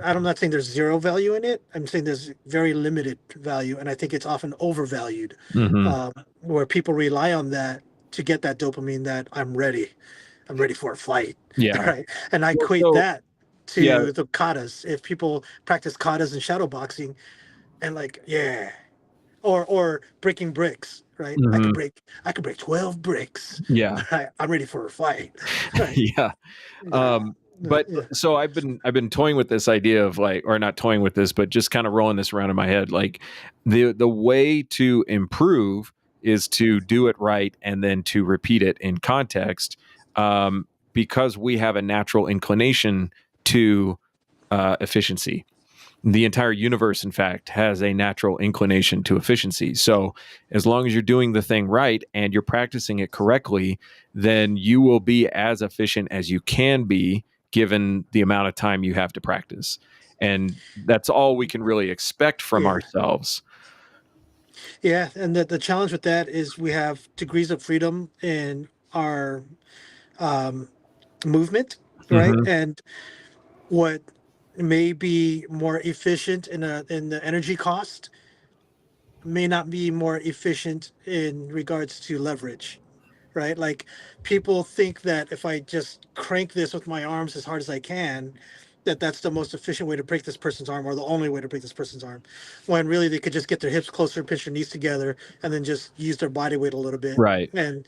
I'm not saying there's zero value in it. I'm saying there's very limited value, and I think it's often overvalued, where people rely on that to get that dopamine that I'm ready for a fight. Yeah. Right. And I equate that to the katas. If people practice katas and shadow boxing, and or breaking bricks, right? I could break 12 bricks. Yeah. Right? I'm ready for a fight. Right? Yeah. But so I've been toying with this idea of or not toying with this, but just kind of rolling this around in my head. Like the way to improve is to do it right and then to repeat it in context, because we have a natural inclination to efficiency. The entire universe, in fact, has a natural inclination to efficiency. So as long as you're doing the thing right and you're practicing it correctly, then you will be as efficient as you can be given the amount of time you have to practice. And that's all we can really expect from ourselves. Yeah. And the challenge with that is we have degrees of freedom in our movement, right? And what may be more efficient in the energy cost may not be more efficient in regards to leverage, right? Like people think that if I just crank this with my arms as hard as I can, that's the most efficient way to break this person's arm, or the only way to break this person's arm, when really they could just get their hips closer, pinch their knees together, and then just use their body weight a little bit. Right. And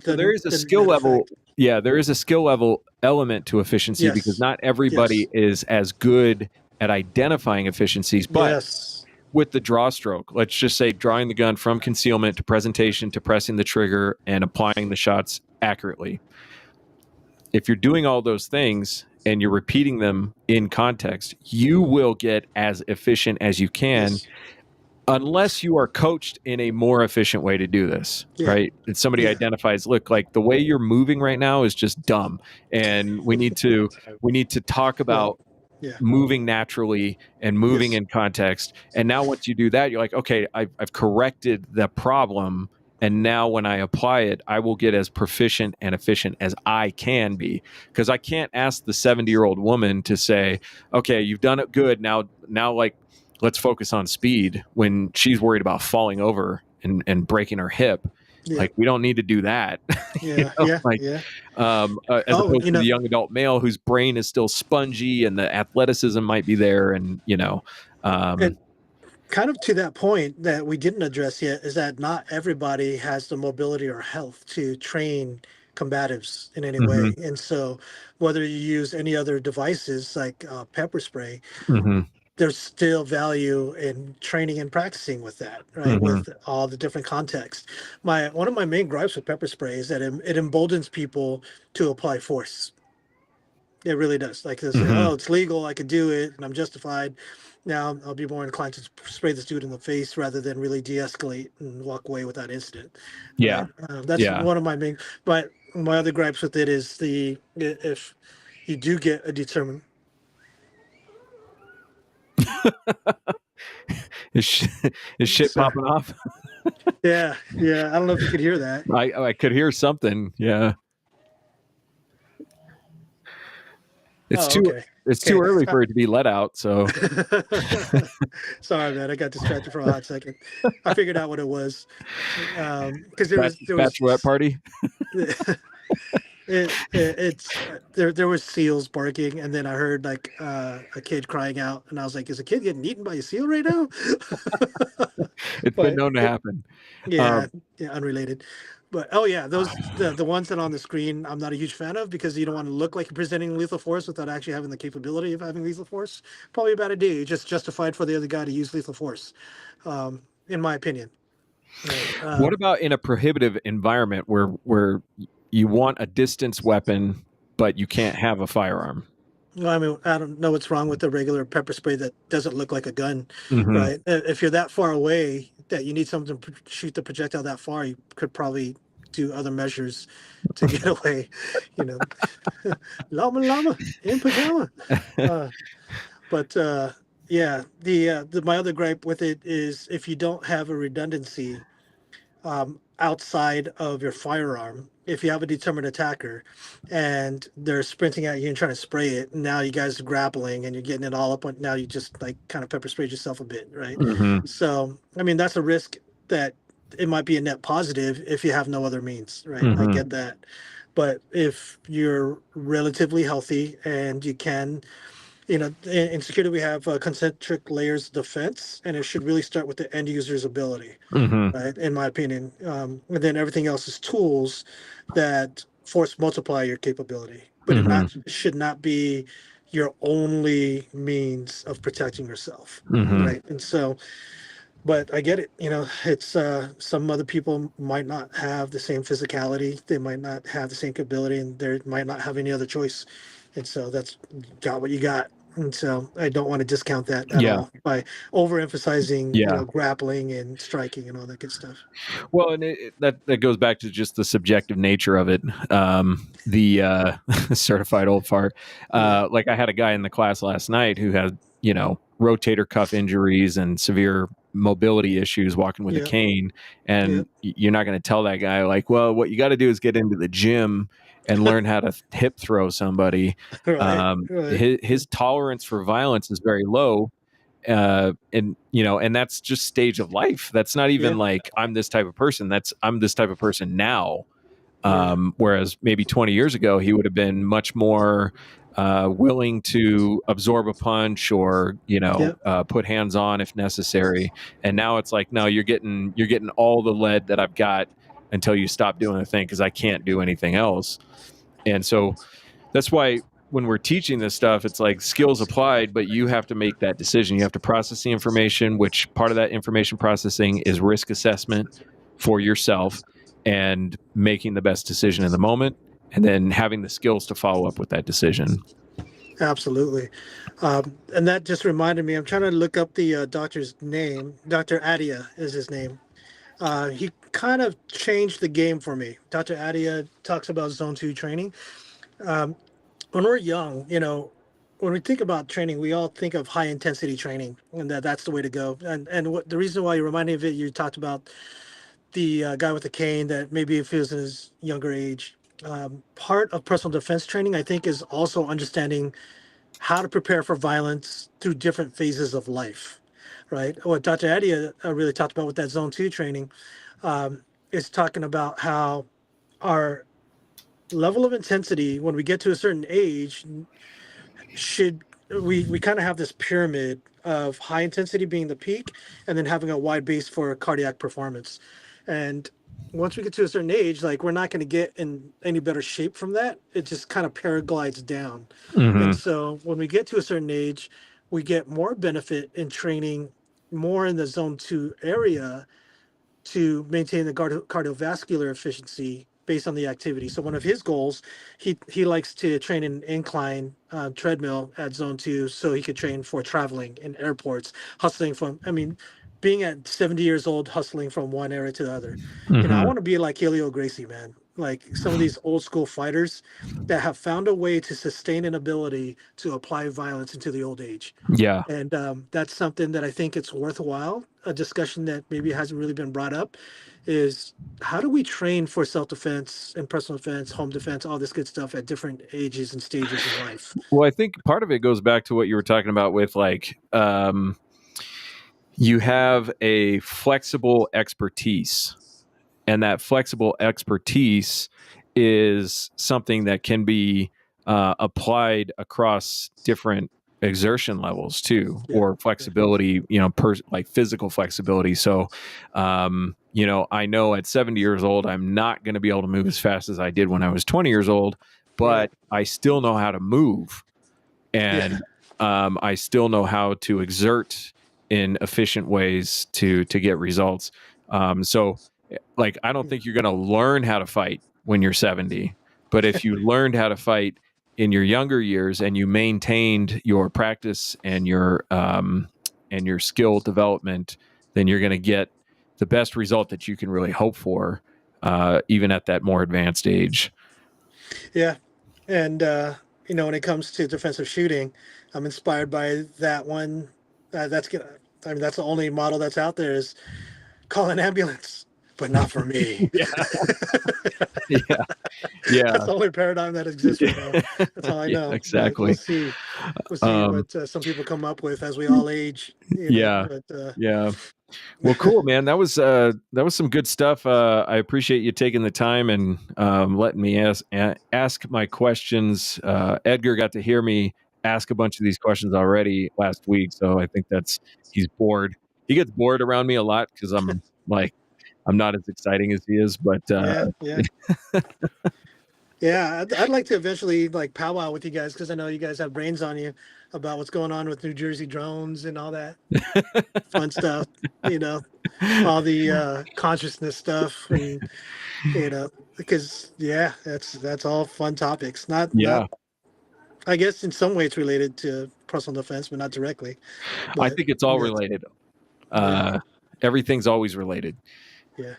so there is a skill level. There is a skill level element to efficiency, because not everybody is as good at identifying efficiencies. But with the draw stroke, let's just say drawing the gun from concealment to presentation to pressing the trigger and applying the shots accurately. If you're doing all those things and you're repeating them in context, you will get as efficient as you can, unless you are coached in a more efficient way to do this, right? And somebody identifies, look, like the way you're moving right now is just dumb, and we need to talk about moving naturally and moving in context. And now once you do that, you're like, okay, I've corrected the problem, and now when I apply it, I will get as proficient and efficient as I can be, because I can't ask the 70-year-old woman to say, okay, you've done it good, now like let's focus on speed, when she's worried about falling over and breaking her hip. Like, we don't need to do that. As opposed to the young adult male whose brain is still spongy and the athleticism might be there. And, and kind of to that point that we didn't address yet is that not everybody has the mobility or health to train combatives in any way. And so whether you use any other devices like pepper spray, there's still value in training and practicing with that, right? With all the different contexts. One of my main gripes with pepper spray is that it emboldens people to apply force. It really does. Like they say, oh, it's legal, I could do it, and I'm justified. Now I'll be more inclined to spray this dude in the face rather than really de-escalate and walk away without incident. Yeah, right? That's one of my main. But my other gripes with it is if you do get a determined. Is shit popping off? Yeah. I don't know if you could hear that. I could hear something. Yeah. It's too early for it to be let out. So sorry, man. I got distracted for a hot second. I figured out what it was. Because there was bachelorette party. It's there was seals barking, and then I heard like a kid crying out, and I was like, "Is a kid getting eaten by a seal right now?" It's been But known to happen. yeah, yeah, unrelated. But oh yeah, those the ones that are on the screen, I'm not a huge fan of because you don't want to look like you're presenting lethal force without actually having the capability of having lethal force. Probably a bad idea. You just justified for the other guy to use lethal force, in my opinion. Right. What about in a prohibitive environment where you want a distance weapon, but you can't have a firearm? Well, I mean, I don't know what's wrong with the regular pepper spray that doesn't look like a gun, Mm-hmm. right? If you're that far away that you need something to shoot the projectile that far, you could probably do other measures to get away. You know, llama llama in pajama. Uh, but yeah, the my other gripe with it is if you don't have a redundancy outside of your firearm. If you have a determined attacker and they're sprinting at you and trying to spray it, and now you guys are grappling and you're getting it all up on, now you just like kind of pepper sprayed yourself a bit, right? Mm-hmm. So, I mean, that's a risk that it might be a net positive if you have no other means, right? I Mm-hmm. get that. But if you're relatively healthy and you can, in security, we have concentric layers of defense, and it should really start with the end user's ability, Mm-hmm. right? In my opinion, and then everything else is tools that force multiply your capability, but Mm-hmm. it should not be your only means of protecting yourself, Mm-hmm. right? And so, but I get it. It's some other people might not have the same physicality, they might not have the same capability, and they might not have any other choice, and so that's got what you got. And so I don't want to discount that at Yeah. all by overemphasizing, Yeah. grappling and striking and all that good stuff. Well, and that goes back to just the subjective nature of it. The certified old fart. Like I had a guy in the class last night who had rotator cuff injuries and severe mobility issues walking with a Yeah, cane, and yeah, you're not going to tell that guy like, well, what you got to do is get into the gym and learn how to hip throw somebody. right, right. His tolerance for violence is very low, and that's just stage of life. That's not Yeah, even like I'm this type of person. I'm this type of person now. yeah, Whereas maybe 20 years ago he would have been much more willing to absorb a punch or yeah, put hands on if necessary. And now it's like, no, you're getting all the lead that I've got until you stop doing the thing, because I can't do anything else. And so that's why when we're teaching this stuff, it's like skills applied, but you have to make that decision. You have to process the information, which part of that information processing is risk assessment for yourself and making the best decision in the moment, and then having the skills to follow up with that decision. absolutely. And that just reminded me. I'm trying to look up the doctor's name. Dr. Adia is his name. He kind of changed the game for me. Dr. Adia talks about Zone 2 training. When we're young, when we think about training, we all think of high intensity training, and that's the way to go. And the reason why you reminded me of it, you talked about the guy with the cane that maybe if he was in his younger age. Part of personal defense training, I think, is also understanding how to prepare for violence through different phases of life, right? What Dr. Adia really talked about with that Zone 2 training is talking about how our level of intensity when we get to a certain age should we kind of have this pyramid of high intensity being the peak and then having a wide base for cardiac performance. And once we get to a certain age, like we're not going to get in any better shape from that. It just kind of paraglides down. And so when we get to a certain age, we get more benefit in training more in the zone 2 area to maintain the cardiovascular efficiency based on the activity. So one of his goals, he likes to train in incline treadmill at zone 2 so he could train for traveling in airports, hustling from, I mean, being at 70 years old, hustling from one area to the other. I want to be like Helio Gracie, man. Like some of these old school fighters that have found a way to sustain an ability to apply violence into the old age. Yeah. And that's something that I think it's worthwhile. A discussion that maybe hasn't really been brought up is how do we train for self-defense and personal defense, home defense, all this good stuff at different ages and stages in life? Well, I think part of it goes back to what you were talking about with like, you have a flexible expertise, and that flexible expertise is something that can be applied across different exertion levels too, or flexibility, like physical flexibility. So, I know at 70 years old, I'm not going to be able to move as fast as I did when I was 20 years old, but I still know how to move, and I still know how to exert in efficient ways to get results. So, like, I don't think you're going to learn how to fight when you're 70, but if you learned how to fight in your younger years and you maintained your practice and your skill development, then you're going to get the best result that you can really hope for, even at that more advanced age. Yeah. And, when it comes to defensive shooting, I'm inspired by that one. That's gonna. I mean, that's the only model that's out there is call an ambulance, but not for me. Yeah. Yeah. That's the only paradigm that exists right now. That's all I know. Exactly. But we'll see. We'll see what some people come up with as we all age. Yeah. But, yeah. Well, cool, man. That was some good stuff. I appreciate you taking the time and letting me ask my questions. Edgar got to hear me ask a bunch of these questions already last week, so I think he's bored. He gets bored around me a lot because I'm not as exciting as he is, but yeah, I'd like to eventually like powwow with you guys because I know you guys have brains on you about what's going on with New Jersey drones and all that fun stuff. All the consciousness stuff, and because that's all fun topics. Not I guess in some way it's related to personal defense, but not directly. But, I think it's all related. Everything's always related. Yeah.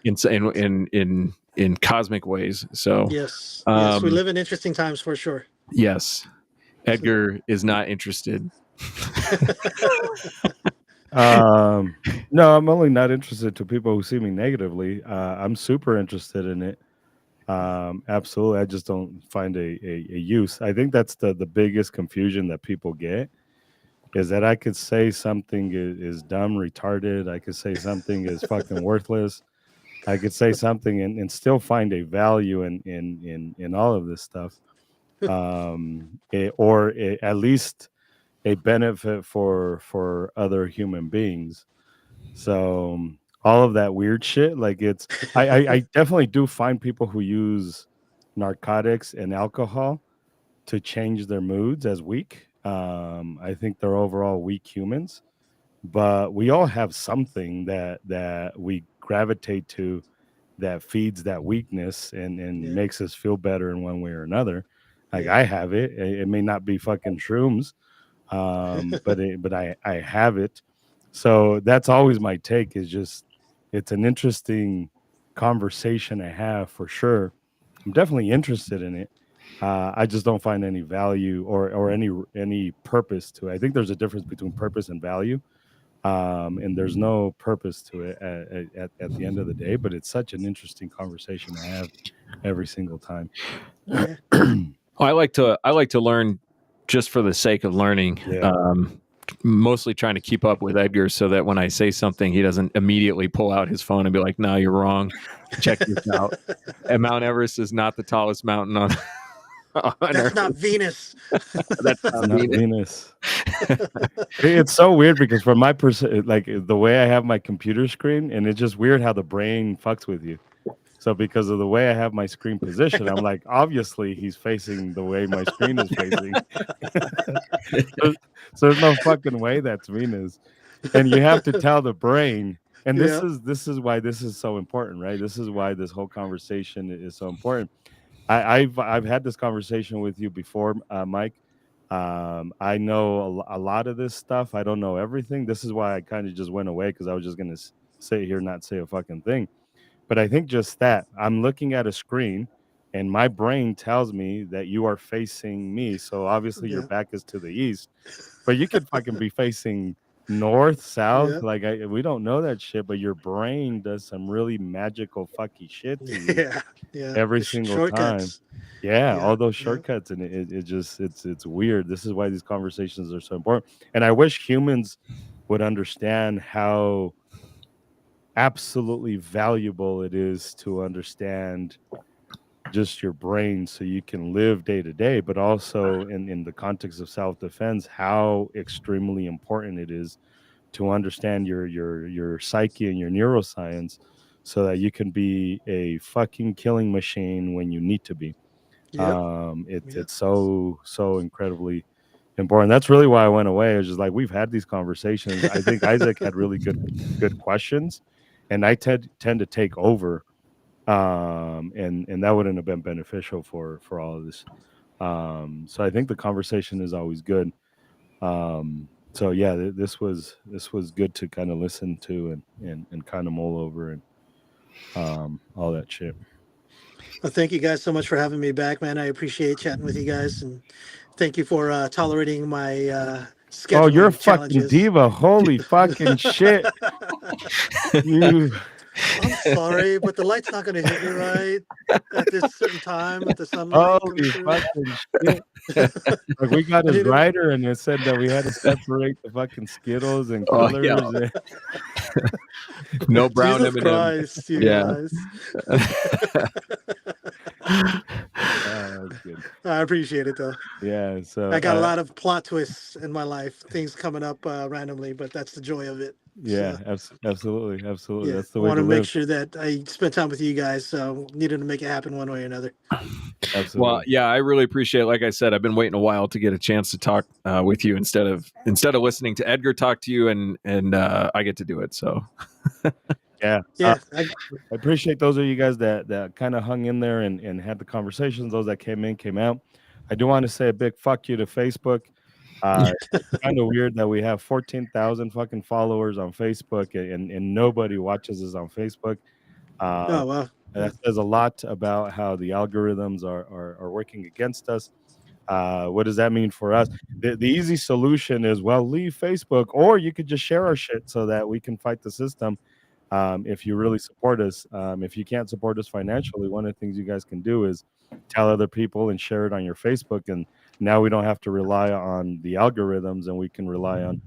In cosmic ways. So yes, we live in interesting times for sure. Yes, Edgar is not interested. No, I'm only not interested to people who see me negatively. I'm super interested in it. Absolutely. I just don't find a use. I think that's the biggest confusion that people get is that I could say something is dumb, retarded. I could say something is fucking worthless. I could say something and still find a value in all of this stuff, at least a benefit for other human beings. So all of that weird shit, like I definitely do find people who use narcotics and alcohol to change their moods as weak. I think they're overall weak humans, but we all have something that we gravitate to that feeds that weakness and makes us feel better in one way or another. Like I have it. It may not be fucking shrooms, but I have it. So that's always my take. Is just it's an interesting conversation to have for sure. I'm definitely interested in it. I just don't find any value or any purpose to it. I think there's a difference between purpose and value. And there's no purpose to it at the end of the day, but it's such an interesting conversation to have every single time. I like to learn just for the sake of learning. Mostly trying to keep up with Edgar so that when I say something, he doesn't immediately pull out his phone and be like, "No, you're wrong. Check this out." And Mount Everest is not the tallest mountain on That's Earth. not Venus. That's not Venus. It's so weird because from my like the way I have my computer screen, and it's just weird how the brain fucks with you. So because of the way I have my screen position, I'm like, obviously he's facing the way my screen is facing. so there's no fucking way that's Venus. And you have to tell the brain. And this is why this is so important, right? This is why this whole conversation is so important. I've had this conversation with you before, Mike. I know a lot of this stuff. I don't know everything. This is why I kind of just went away because I was just gonna sit here and not say a fucking thing. But I think just that I'm looking at a screen, and my brain tells me that you are facing me. So obviously your back is to the east, but you could fucking be facing north, south. Like we don't know that shit, but your brain does some really magical fucky shit to you. Every single time. All those shortcuts, and it just it's weird. This is why these conversations are so important. And I wish humans would understand how absolutely valuable it is to understand just your brain so you can live day to day, but also in the context of self-defense, how extremely important it is to understand your psyche and your neuroscience so that you can be a fucking killing machine when you need to be. Yep. It's so incredibly important. That's really why I went away. It's just like we've had these conversations. I think Isaac had really good questions, and I tend to take over, and that wouldn't have been beneficial for all of this. So I think the conversation is always good. So yeah, this was good to kind of listen to and kind of mull over and all that shit. Well, thank you guys so much for having me back, man. I appreciate chatting with you guys, and thank you for tolerating my Oh, you're a scheduling fucking challenges. diva. Holy fucking shit. You I'm sorry, but the light's not going to hit me right at this certain time with the sunlight coming holy through. fucking shit. Like we got I his need to. writer and it said that we had to separate the fucking Skittles and Oh, yeah. colors. And No brown Jesus M&M. Christ, you Yeah. guys. that's good. I appreciate it though. Yeah, so I got a lot of plot twists in my life, things coming up randomly, but that's the joy of it. yeah, So, absolutely. yeah, That's the I way want to to make live. sure that I spend time with you guys. So, needed to make it happen one way or another. Absolutely. Well, yeah, I really appreciate it. Like I said, I've been waiting a while to get a chance to talk with you instead of listening to Edgar talk to you, and I get to do it. So Yeah. Yeah, I appreciate those of you guys that kind of hung in there and had the conversations. Those that came in, came out. I do want to say a big fuck you to Facebook. It's kind of weird that we have 14,000 fucking followers on Facebook and nobody watches us on Facebook. oh wow. That says a lot about how the algorithms are working against us. What does that mean for us? The easy solution is, well, leave Facebook, or you could just share our shit so that we can fight the system. If you really support us, if you can't support us financially, one of the things you guys can do is tell other people and share it on your Facebook. And now we don't have to rely on the algorithms, and we can rely on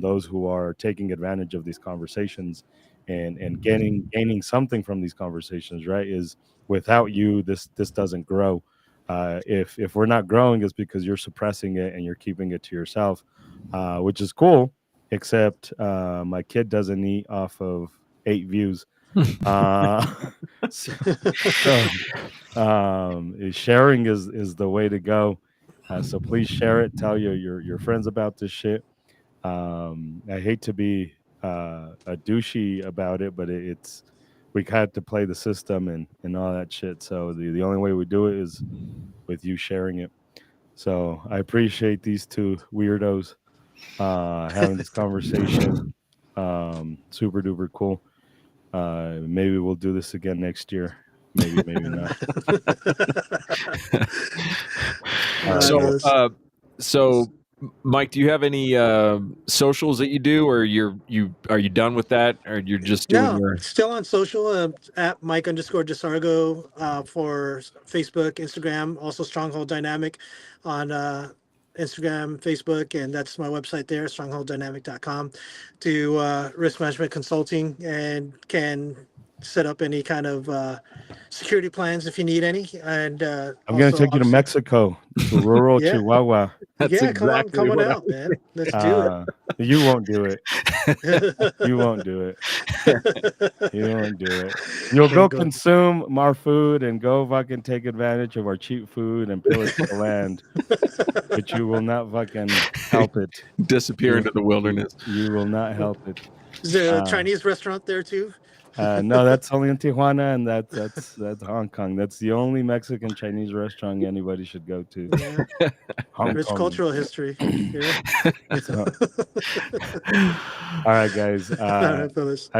those who are taking advantage of these conversations and gaining something from these conversations. Right? Is without you, this doesn't grow. If we're not growing, it's because you're suppressing it and you're keeping it to yourself, which is cool. Except my kid doesn't eat off of 8 views. So sharing is the way to go. So please share it. Tell your friends about this shit. I hate to be a douchey about it, but it's we had to play the system and all that shit. So the only way we do it is with you sharing it. So I appreciate these two weirdos having this conversation. Super duper cool. Maybe we'll do this again next year. Maybe not. So Mike, do you have any socials that you do, or are you done with that, or you're just doing your? Still on social at Mike_Dasargo for Facebook, Instagram, also Stronghold Dynamic on Instagram, Facebook, and that's my website there, strongholddynamic.com. Do risk management consulting and can set up any kind of security plans if you need any. And I'm gonna take you to Mexico, to rural Yeah. Chihuahua. That's come exactly on what out, man. Let's do it. You won't do it. You You won't do it. You won't do it. You'll go consume our food and go fucking take advantage of our cheap food and pillage the land, but you will not fucking help it. Disappear into the wilderness. You will not help it. Is there a Chinese restaurant there too? No, that's only in Tijuana, and that's Hong Kong. That's the only Mexican Chinese restaurant anybody should go to. Yeah. Hong Rich Kong. cultural history. Yeah. All right, guys. All right, fellas.